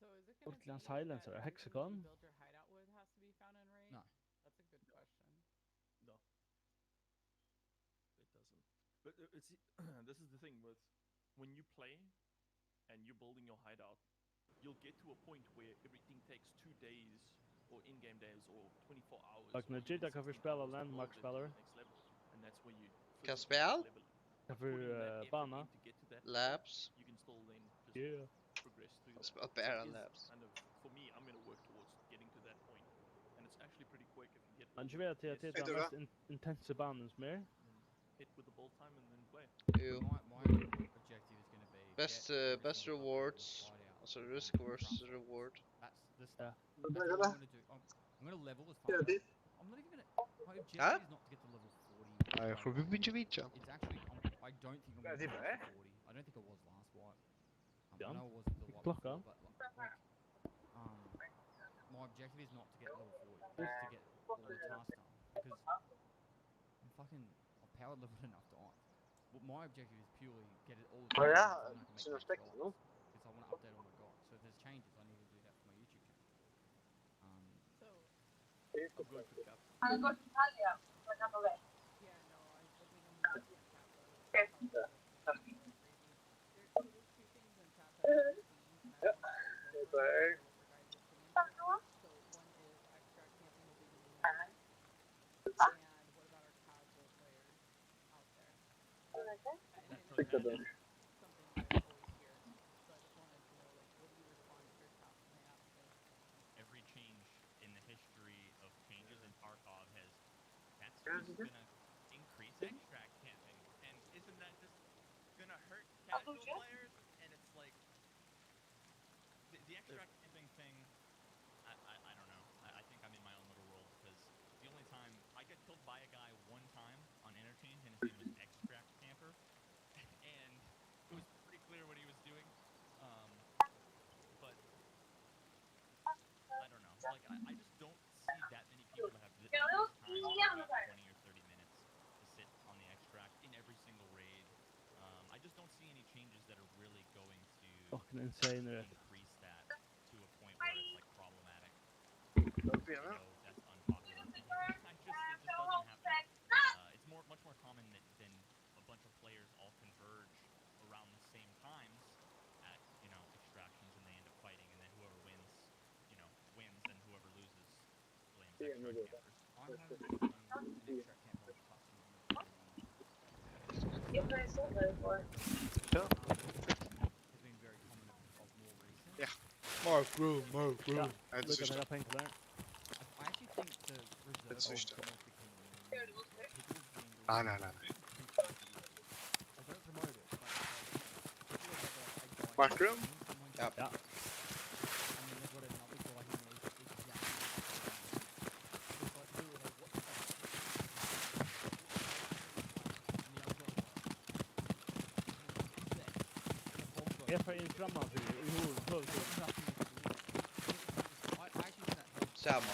So is it going to be Portland that Silencer, everything Hexagon? you build your hideout with has to be found in raid? No. That's a good question. No. It doesn't. But it's this is the thing with when you play and you're building your hideout, you'll get to a point where everything takes 2 days or in-game days or 24 hours. Tack när Jida kan förspela Landmark-spelare. And that's where you Kan spela? Kan förbana. Labs. You can still then just Yeah. progress through I'll that. spela bara So it is labs. kind of, for me, I'm going to work towards getting to that point. And it's actually pretty quick if you get Man vet att det är den mest intensiva banan som är. hit with the ball time and then play. Ew. My objective is going to be Best rewards. Also risk versus reward. That's the stuff. That's what I'm going to do. I'm going to level as far as I'm not even going to. My objective Huh? is not to get to level 40. Ja, jag får bli vidare. It's actually. I don't think I'm going to get to level 40. I don't think I was last wipe. I know it was the wipe before, but my objective is not to get level 40. It's to get all the tasks done because I'm power leveled enough to on. But my objective is purely get it all the tasks done so I can make my gods. Because I want to update all my gods. So if there's changes, I need to do that for my YouTube channel. So, I'm going to cap. yeah, no, I think I'm going to cap There's two things in cap that I've seen that I want to go over what your guys' opinion is. So one is extract camping will be the new norm. And what about our casual players out there? And it's something I always hear. So I just wanted to know, like, what do you respond to your casual when they ask this? Every change in the history of changes in Tarkov that's just gonna increase extract camping. And isn't that just gonna hurt casual players? And it's like, the extract camping thing, I don't know. I think I'm in my own little world, because the only time, I got killed by a guy one time on interchange, and his name was extract camper. And it was pretty clear what he was doing. But I don't know. Like, I just don't see that many people that have this time, like 20 or 30 minutes to sit on the extract in every single raid. I just don't see any changes that are really going to Fucking insane rätt. increase that to a point where it's like problematic. That's unpopular opinion. It just doesn't happen. It's much more common than a bunch of players all converge around the same times at, extractions, and they end up fighting, and then whoever wins, wins, and whoever loses blames extract campers. I'm having an extract camp on the customer. Has been very common of more recent. Yeah. Mark room. Ja, Nej, det lukar syns mina inte. pengar där. I actually think the reserve That's switched is almost becoming Nej. I don't promote it, but Mark room? Ja. Ja. And then they've got another guy who knows exactly what to do. It's like, what the fuck? And the other guy's like, Jag får in framför dig. Jo, I actually think that helps. Samma.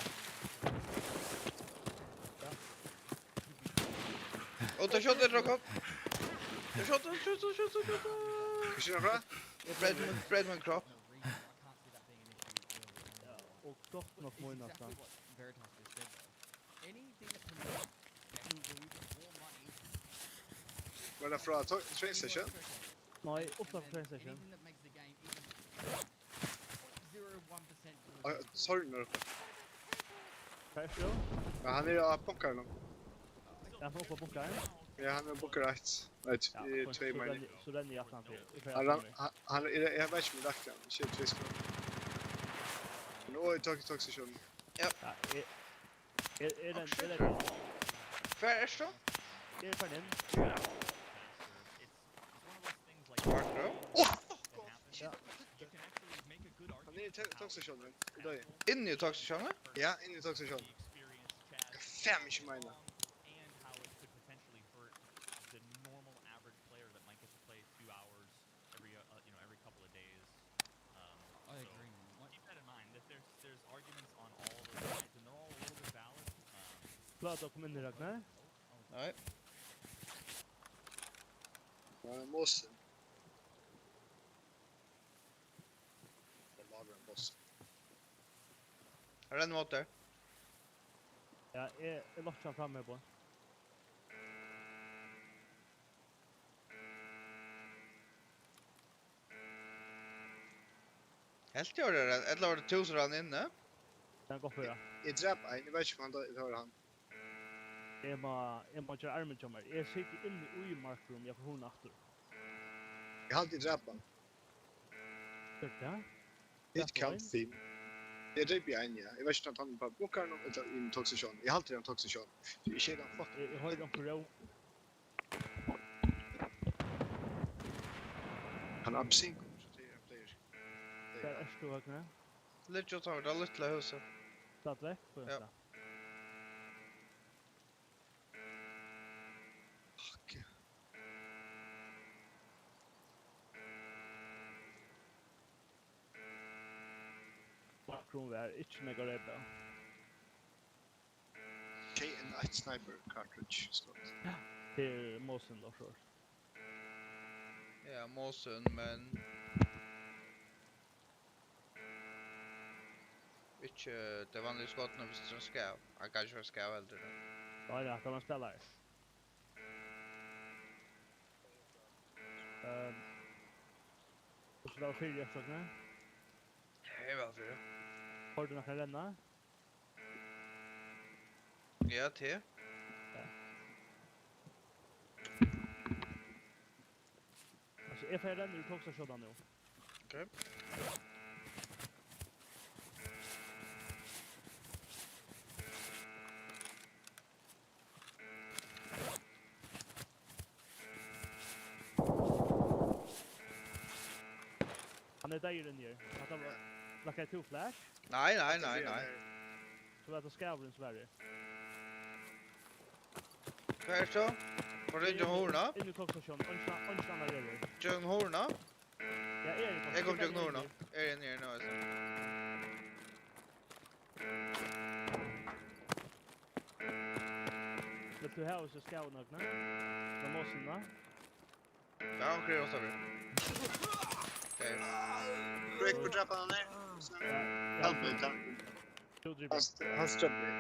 Och ta shoten, Jakob! Ta shoten! Kanske några? Breadman crop. No reason. I can't see that being an issue early on. Och dottern It's får in exactly nästan. what Veritas just said though. Anything that promotes who loses more money. Var det från train station? Nej, And ofta på then train station. anything that makes the game even 0.01% Sorry nu. Perfekt. Men han är bonkar någon. Jag får hoppa bunkaren. Ja, han är bonkar rätt. Nej, i 2 mil. Så den är jättan till. Han är jag vet inte med lakten. Shit, fisk. Nu är tog station. Ja, är den Färs då? är det för den? It's one of those things like Mark room? that happens. Ja. You can actually make a good Han är i argument tågstationen. Idag. Inne i tågstationen? Ja, inne i tågstationen. Fem kilometer. And how it could potentially hurt the normal average player that might get to play 2 hours every couple of days. I So agree, man. Like, keep that in mind. That there's arguments on all of those klart att komma in i Ragnar? Nej. Ja, måste. Det lagar en boss. Har den motor? Ja, jag lockar fram med på. Helt gör det. Eller var det 1000 han inne? Den går för. Jag dräp en, jag vet inte vad han hör han. Jag måste göra armen till mig. Jag sitter inne i markrum, jag får hon efter. Jag har alltid dräpt han. Ja? It can't theme. Jag dräp en, ja. Jag vet inte att han bara bokar någon eller i en toxisjon. Jag har alltid en toxisjon. Jag ser den fuck. Jag har dem på ro. Han har absink. Där är du Ragnar. Lite åt det lilla huset. Satt väck på Ja. det. Okej. Markrum var inte mega rädda. KN1 sniper cartridge. Ja. Till Mosen då så. Ja, Mosen, men... Ikke, det vanlige skottene hvis det er skav. Han kan ikke være skav eldre. Ja, kan man spela här. Och så var det 4 stycken. Hej, väl för det. Har du några renna? Ja, till. Alltså, jag får renna ut också sådan nu. Okej. Han är där inne. Att han lackar till flash. Nej. Så var det skavlen Sverige. Vad är det så? Var det inte horna? In i tågstation. Önskan är det. Jögn horna? Ja, Jag kom jögn horna. Är det nere nu alltså? Vet du här så skavlen öppna? De måste nå. Ja, omkring oss över. Okej. Break på trappan han ner. Help me, Tom. Han ströp mig.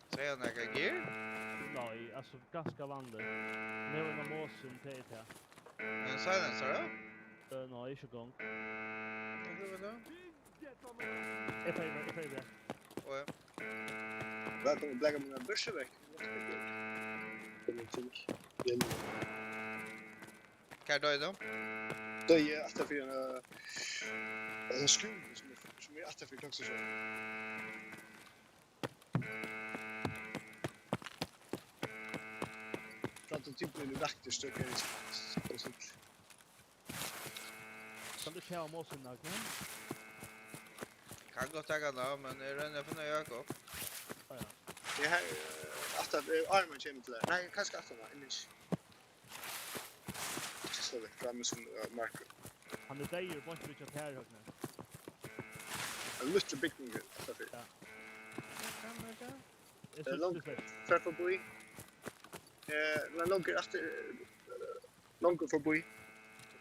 Säger han några gear? Nej, alltså ganska vanligt. Nu är det måsen till det. En silencer då? Nej, inte igång. Vad då? Jag får. Oj. Välkommen att lägga mina börser väck. Kan du då? Då är jag efter för en skruv som är efter för toxisjon. Pratar typ med vakter stöker i sånt. Kan du köra måsen där? Kan gå tagga då, men är det ändå för nöja Jakob? Ja. Det här efter armen kommer till där. Nej, kanske efter va, image. Så det framme som marker. Han är där ju på vilket här högt nu. En lite byggning efter för. Ja. Det är långt. Träffa boy. Långt efter långt förbi.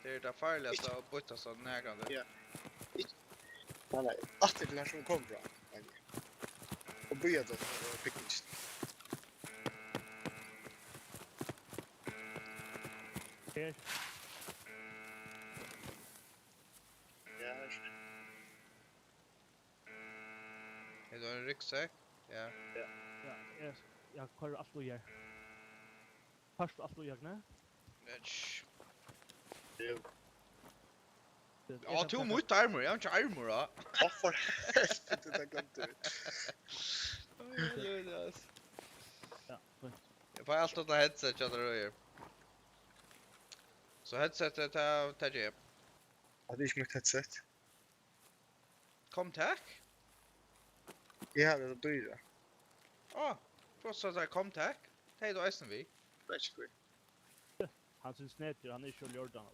Det är det farligaste att byta så närgående. Ja. Nej. Efter det här som kom bra. Och började picknick. Här. Ja. Är det en ryggsäck? Ja. Ja, jag kollar allt och gör. Först allt och gör, nej? Ja, tog mot armor. Jag har inte armor då. Varför helvete det glömde du? Ja, jag får alltid ta headset jag drar er. Så headsetet tar jag. Ja, det är inte mitt headset. Kom tack. Jag hade det dyra. Trots att jag kom tack. Hej då SNV. Basically. han syns netter, han är inte Jordan.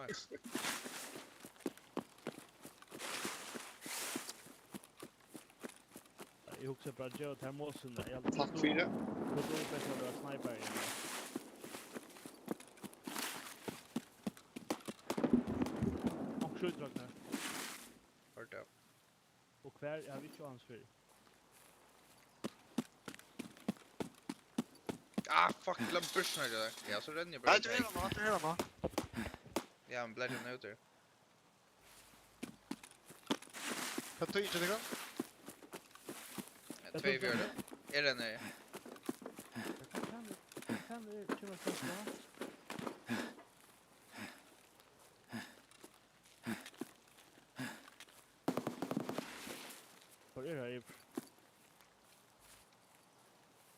Nice. jag också bara Joe Termosen där. Jag tack för det. Då bättre att vara sniper igen. Och skjutdrag där. Hört det. Och kvar har vi inte ansvar. Ah, fuck, glöm bursen där. Ja, så ränner jag bara. Nej, det är det. Ja, men blir det ute. Kan du inte det då? Två gör det. Är det nej? Kan det köra först va? Vad är det?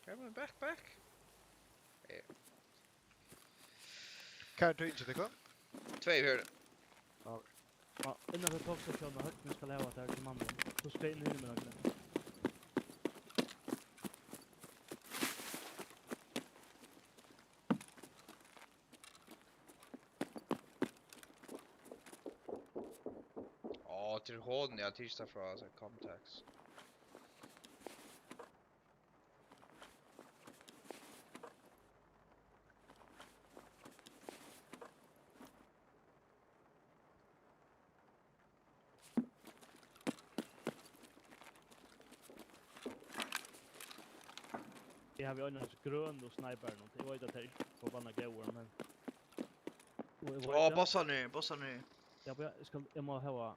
Come on, back. Kan du inte det då? Två gör det. Ja, innan vi tar så kör vi högt, vi ska leva där till mannen. Så ska in i med några. Ja, till håden jag tisdag från alltså contacts. Jag har ju en grön och sniper något. Jag vet att det är på banna goer men. Ja, bossa nu. Jag må ha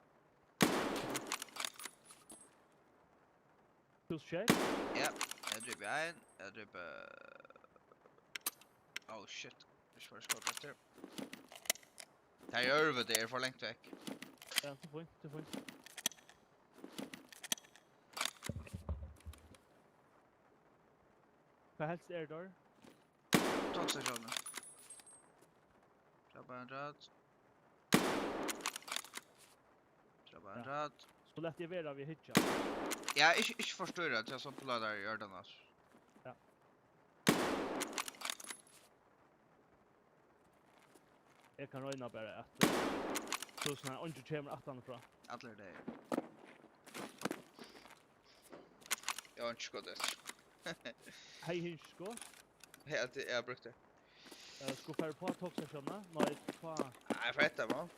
plus check. Ja, jag driver en. Jag driver... Oh shit. Det är skott efter. Det här är över det är för långt väck. Ja, det får inte. Vad helst är där? Tågstationen. Trappa en rad. Så lätt jag vara vi hitcha. Ja, inte förstår att jag så på där gör den alltså. Ja. Jag kan räkna bara att så såna inte kommer attan från. Alla det. Jag har inte skott det. Hej hinsko. Helt jag brukte. Ska fara på tågstationen. Nej, på. Nej, för detta va.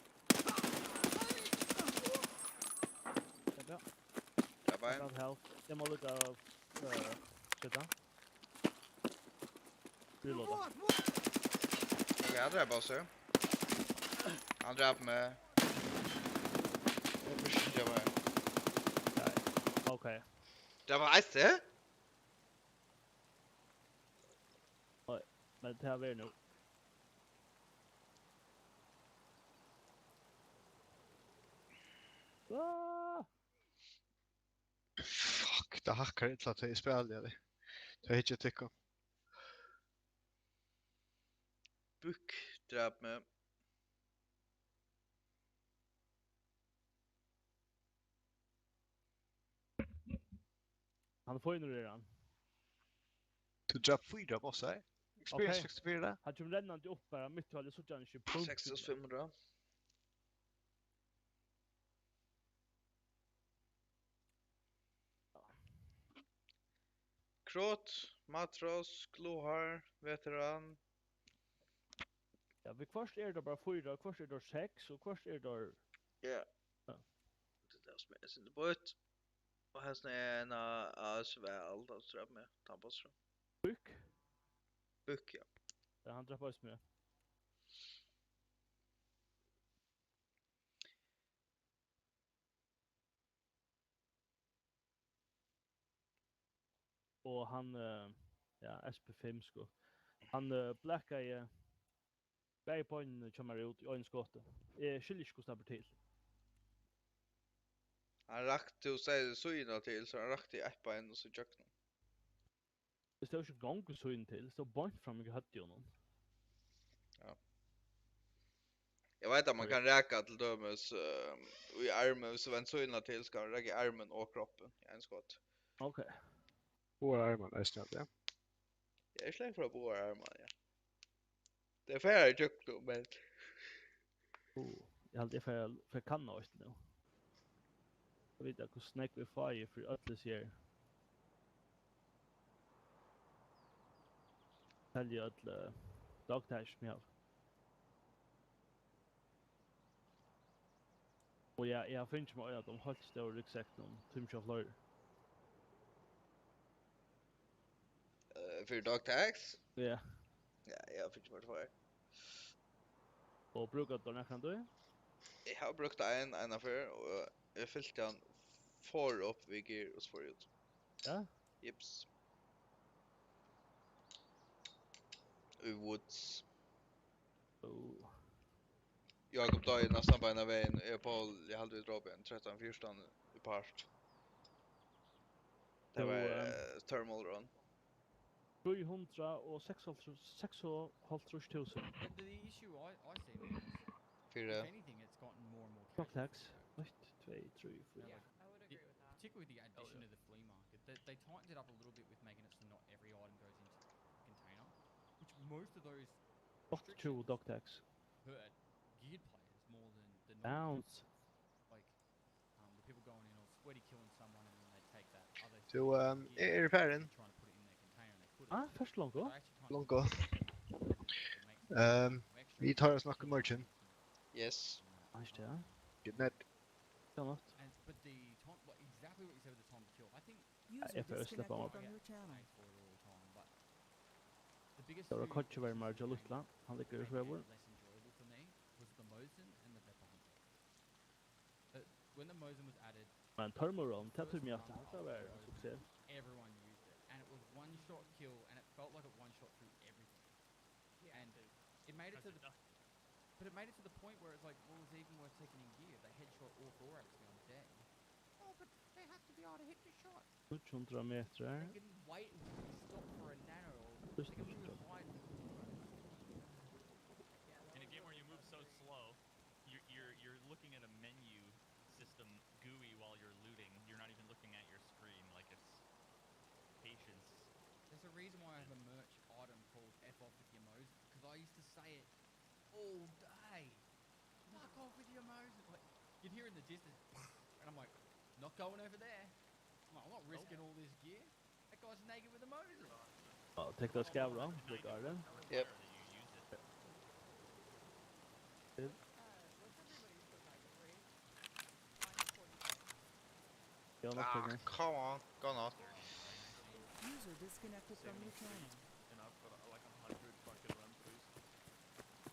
Ja. Trappa en. Jag må lukka av skjuta. Reloada. Okej, jag drar bara så. Han drar med... Jag var... Okej. Det var ice. Nej, men det här är nu. Fuck, det hackar inte att det är spelare. Det är inte tycka. Buck drar med... Han får ju nu redan. Du drar 4 bossar. Experience 64. Han kommer redan upp bara mitt håll så tjänar ju punkt. 6500. Krot, matros, klohar, veteran. Ja, vi först är det bara 4, först är det 6 och först är det... Ja. Det där som är sin båt. Och här är en asväl då tror jag med tampos. Buck ja. Ja, han drabbas med. Och han ja, SP5 sko. Han blackar i bäg på en kommer ut i en skott. Skiljer inte kostar till. Han rakte och säger så in till så han rakte i appa en och så juckna. Det står ju gång så in till så bort fram jag hade ju någon. Ja. Jag vet att man kan räka till dömes i armen så vem så in till ska han räka armen och kroppen i en skott. Okej. Båda armarna är snabbt, ja. Jag är släng för båda armarna, ja. Det är färre juckna men... Jag hade för kan nå nu. Jag vet att hur snack vi fire för att det ser. Selja öll dogtags som jag har. Och jag finns mig att de hållt stor ryggsäck om Timshof Lawyer. För dog tags? Ja. Ja, jag finns mig för. Och brukar du nästan då? Jag har brukt en affär och jag fyllt den för upp vid gear och för ut. Ja. Jips. I woods. Oh. Jakob då är nästan på en av vägen. Jag hade vi dragit en 13-14 i part. Det var thermal run. 306,5 tusen. The issue I see there is, För if anything, it's gotten more and more casual. Dogtags. 1, 2, 3, 4. Yeah, I would agree with that. Particularly with the addition of the flea market, they tightened it up a little bit with making it so not every item goes into a container, which most of those 82 dogtags. hurt geared players more than the Bounce. like the people going in or sweaty killing someone and then they take that other So är det färden? trying to put it in their container and they put it. Först Longo. Longo. Vi tar och snackar merchant. Yes. Nice där. Good night. Annat. And but the time, exactly what you said with the time to kill. I think Jag får släppa mig. for it all the time, but the biggest Så då two kanske var Marja Lutla. Han ligger i svävor. less enjoyable for me was the Mosin and the Pepper Hunter. When the Mosin was added, Men Tormoron, tattoo mig att det var en succé. everyone used it, and it was one shot kill, and it felt like it one shot through everything. And it made it to the, but it made it to the point where it's like, well, it's even worth taking in gear. They headshot all four at me on the day. Oh, but they have to be able to hit the shot. 700 meter. They can wait and stop for a nano. Just They can move high. In a game where you move so slow, you're looking at a menu system GUI while you're looting. You're not even looking at your screen. Like it's patience. There's a reason why I have a merch item called F off with your Moses, because I used to say it all day. Fuck off with your Moses. Like, you'd hear in the distance, and I'm like, not going over there. I'm not risking all this gear. That guy's naked with a Moses. Oh, take those scab on the garden. Yep. What's everybody's survival rate? Mine's 40. Jag måste Come on. Go not. User disconnected from your channel. And I've got like 100 fucking run throughs.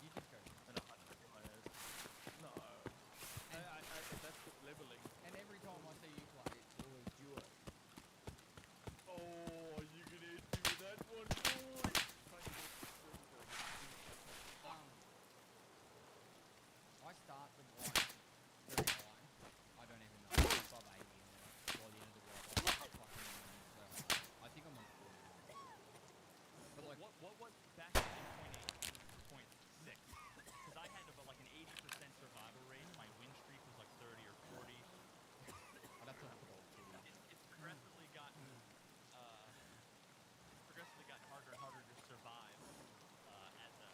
You just go. And 100 in my ass. No. That's the leveling. And every time I see you play, it's always duo. Oh, you gonna hit me with that one, boy! I start the blind very high. I don't even know. I'm above 80 and then by the end of the world, I'm fucking so high. I think I'm on 40. But like, what was back in 0.8, 0.6? Because I had about like an 80% survival rate. My win streak was like 30 or 40. I'd have to look at all too. It's progressively gotten harder and harder to survive as a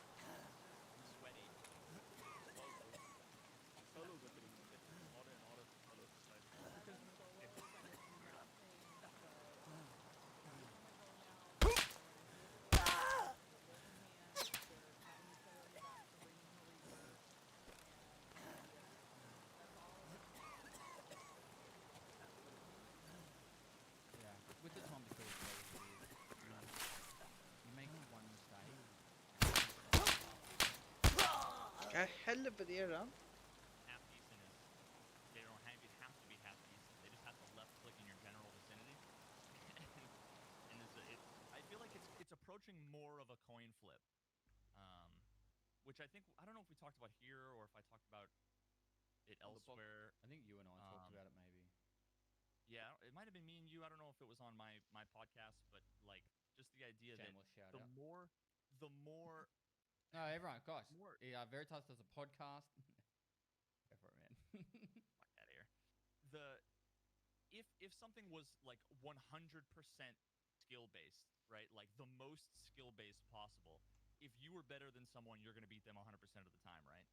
sweaty. Solos are getting harder and harder to follow the side. Yeah, with the time to kill as well as it is, you make one mistake. Vad helvete är det? Half decent is they don't have you have to be half decent. They just have to left click in your general vicinity. and I feel like it's approaching more of a coin flip. Which I think I don't know if we talked about here or if I talked about it elsewhere. I think you and I talked about it maybe. Yeah, it might have been me and you. I don't know if it was on my podcast, but like just the idea Shameless that shout out. the more No, everyone, guys. More. Veritas does a podcast. Go for it, man. Fuck out of here. If something was like 100% skill based, right? Like the most skill based possible. If you were better than someone, you're going to beat them 100% of the time, right?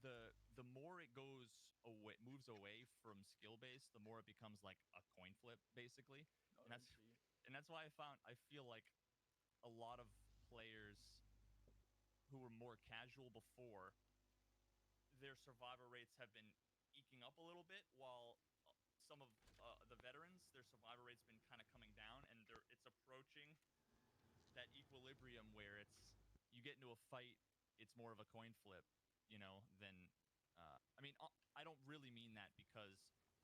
The more it moves away from skill based, the more it becomes like a coin flip, basically. And that's why I feel like a lot of players who were more casual before, their survivor rates have been eking up a little bit, while some of the veterans, their survivor rate's been kind of coming down, and it's approaching that equilibrium where you get into a fight, it's more of a coin flip, you know, than I mean, I don't really mean that because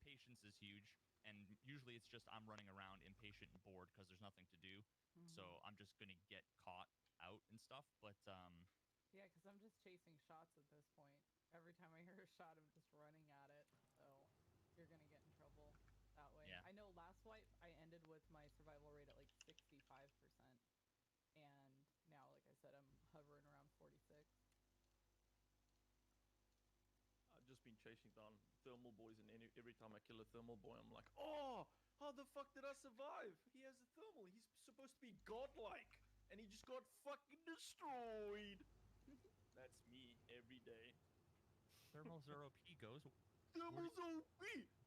patience is huge, and usually it's just I'm running around impatient and bored because there's nothing to do, so I'm just gonna get caught out and stuff. But yeah, because I'm just chasing shots at this point. Every time I hear a shot, I'm just running at it, so you're gonna get in trouble that way. Yeah. I know last wipe I ended with my survival rate at like 65%, and now, like I said, I'm hovering around 46. I've just been chasing down thermal boys, and every time I kill a thermal boy, I'm like, oh, how the fuck did I survive? He has a thermal. He's supposed to be godlike, and he just got fucking destroyed. That's me every day. thermals are OP, goes. Thermals OP.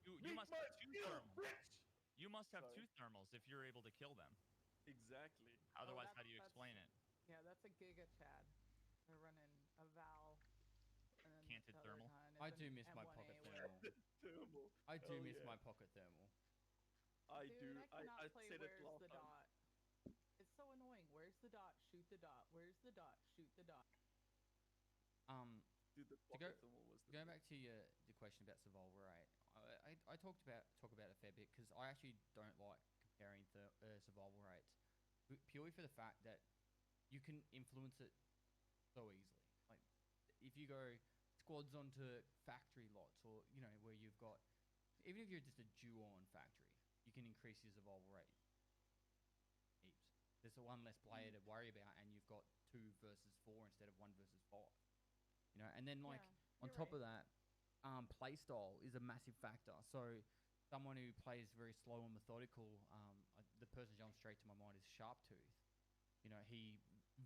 You must have two thermals. Bitch. You must have two thermals if you're able to kill them. Exactly. Otherwise, how do you explain it? Yeah, that's a Giga Chad. They're running a Val. And then Canted thermal. I do miss my pocket thermal. I do miss my pocket thermal. I Dude, do. I cannot I play said it Where's last the time. Dot. It's so annoying. Where's the dot? Shoot the dot. Where's the dot? Shoot the dot. Dude, the To pocket thermal was the go back to the question about survival rate, I talk about it a fair bit because I actually don't like comparing survival rates purely for the fact that you can influence it so easily. Like if you go squads onto factory lots, or you know where you've got, even if you're just a duo on factory, you can increase your survival rate heaps. There's one less player to worry about, and you've got 2 versus 4 instead of 1 versus 5. You know, and then like on top of that, play style is a massive factor. So someone who plays very slow and methodical, the person jumps straight to my mind is Sharptooth. You know, he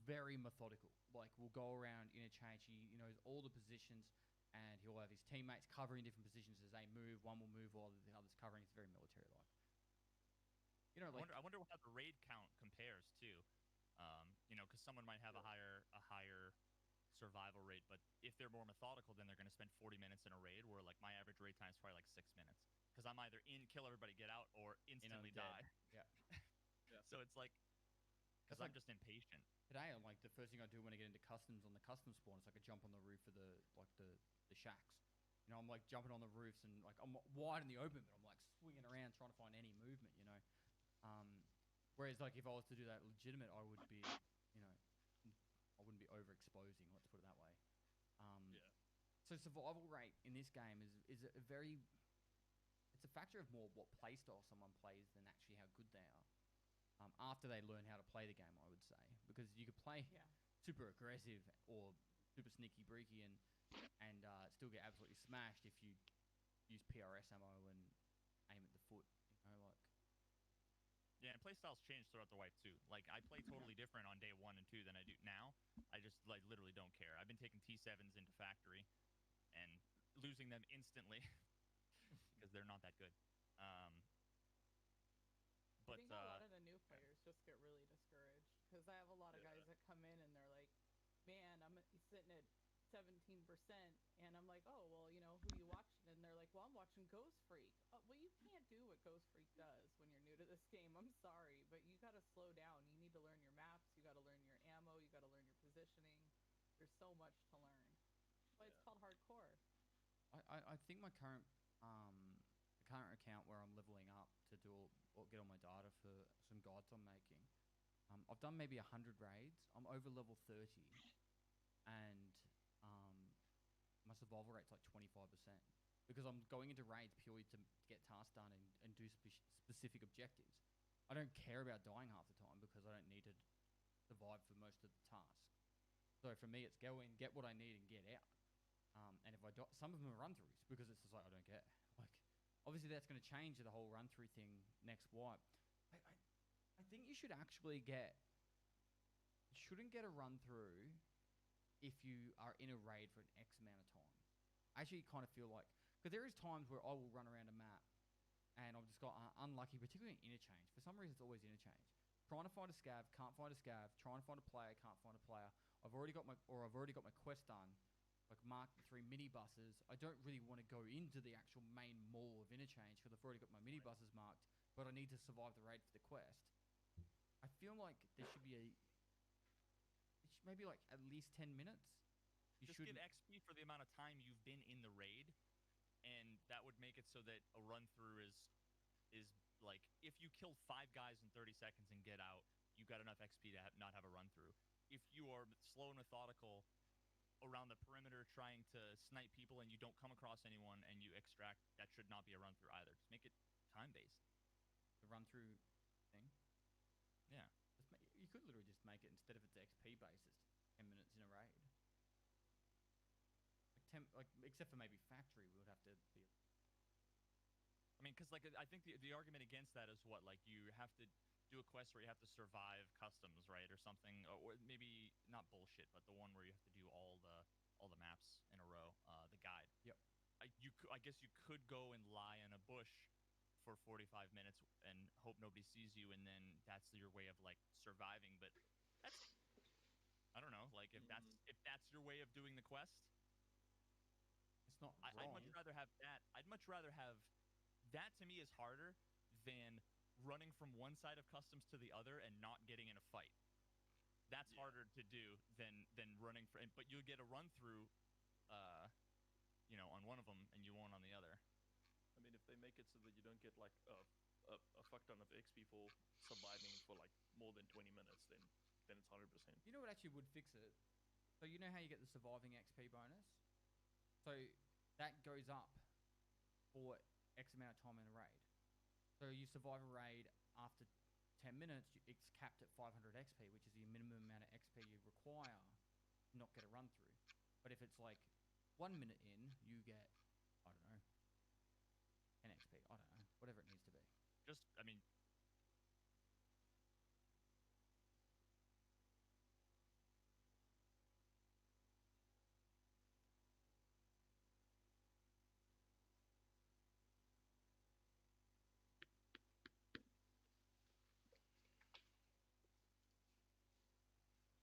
very methodical. Like will go around interchange. He knows all the positions, and he'll have his teammates covering different positions as they move. One will move while the other's covering. It's very military-like. You know, like I wonder how the raid count compares too. You know, because someone might have a higher survival rate, but if they're more methodical, then they're going to spend 40 minutes in a raid, where like my average raid time is probably like 6 minutes, because I'm either in, kill everybody, get out, or instantly die. Yeah. So it's like, because I'm just impatient. Today, I'm like the first thing I do when I get into customs on the custom spawn is like I jump on the roof of the shacks. You know, I'm like jumping on the roofs and like I'm wide in the open, but I'm like swinging around trying to find any movement. You know, whereas like if I was to do that legitimate, I would be, you know, I wouldn't be overexposing. Let's put it that way. So survival rate in this game is a very, it's a factor of more what playstyle someone plays than actually how good they are. After they learn how to play the game, I would say, because you could play super aggressive or super sneaky breaky and still get absolutely smashed if you use PRS ammo and aim at the foot. You know, like. Yeah, and playstyles change throughout the wipe too. Like I play totally different on day 1 and 2 than I do now. I just like literally don't care. I've been taking T7s into factory and losing them instantly because they're not that good. But I think a lot of the new players just get really discouraged because I have a lot of guys that come in and they're like, "Man, I'm sitting at 17%," and I'm like, "Oh, well, you know, who you watching?" And they're like, "Well, I'm watching Ghost Freak." Well, you can't do what Ghost Freak does when you're new to this game. I'm sorry, but you got to slow down. You need to learn your maps. You got to learn your ammo. You got to learn your positioning. There's so much to learn. That's why it's called hardcore. I think my current account where I'm leveling up to do or get all my data for some guides I'm making. I've done maybe 100 raids. I'm over level 30, and my survival rate's like 25%, because I'm going into raids purely to get tasks done and do specific objectives. I don't care about dying half the time because I don't need to survive for most of the tasks. So for me, it's go in, get what I need, and get out. And if I die, some of them are run-throughs because it's just like I don't care. Like, obviously that's going to change the whole run-through thing next wipe. I think you should actually shouldn't get a run-through if you are in a raid for an X amount of time. I actually kind of feel like, because there is times where I will run around a map and I've just got unlucky, particularly in interchange. For some reason, it's always interchange. trying to find a scav, can't find a scav, trying to find a player, can't find a player. I've already got my quest done, like marked the 3 minibuses. I don't really want to go into the actual main mall of interchange because I've already got my minibuses marked, but I need to survive the raid for the quest. I feel like there should be maybe like at least 10 minutes. Just give XP for the amount of time you've been in the raid, and that would make it so that a run through is like if you kill 5 guys in 30 seconds and get out, you got enough XP to not have a run through. If you are slow and methodical around the perimeter trying to snipe people and you don't come across anyone and you extract, that should not be a run through either. Just make it time based. The run through thing. Yeah. You could literally just make it instead of it's XP basis, 10 minutes in a raid. Like except for maybe factory, we would have to be. I mean, because like I think the argument against that is what, like you have to do a quest where you have to survive customs, right, or something, or maybe not bullshit, but the one where you have to do all the maps in a row, the guide. Yep. I guess you could go and lie in a bush for 45 minutes and hope nobody sees you, and then that's your way of like surviving. But that's, I don't know, like if that's your way of doing the quest. It's not wrong. I'd much rather have that. I'd much rather have that. To me, is harder than running from one side of customs to the other and not getting in a fight. That's harder to do than running for. But you'll get a run through, on one of them, and you won't on the other. I mean, if they make it so that you don't get like a fuck ton of XP for surviving for like more than 20 minutes, then it's 100%. You know what actually would fix it? So you know how you get the surviving XP bonus? So that goes up for X amount of time in a raid. So you survive a raid after 10 minutes, it's capped at 500 XP, which is the minimum amount of XP you require to not get a run through. But if it's like 1 minute in, you get, I don't know, 10 XP. I don't know, whatever it needs to be. Just, I mean,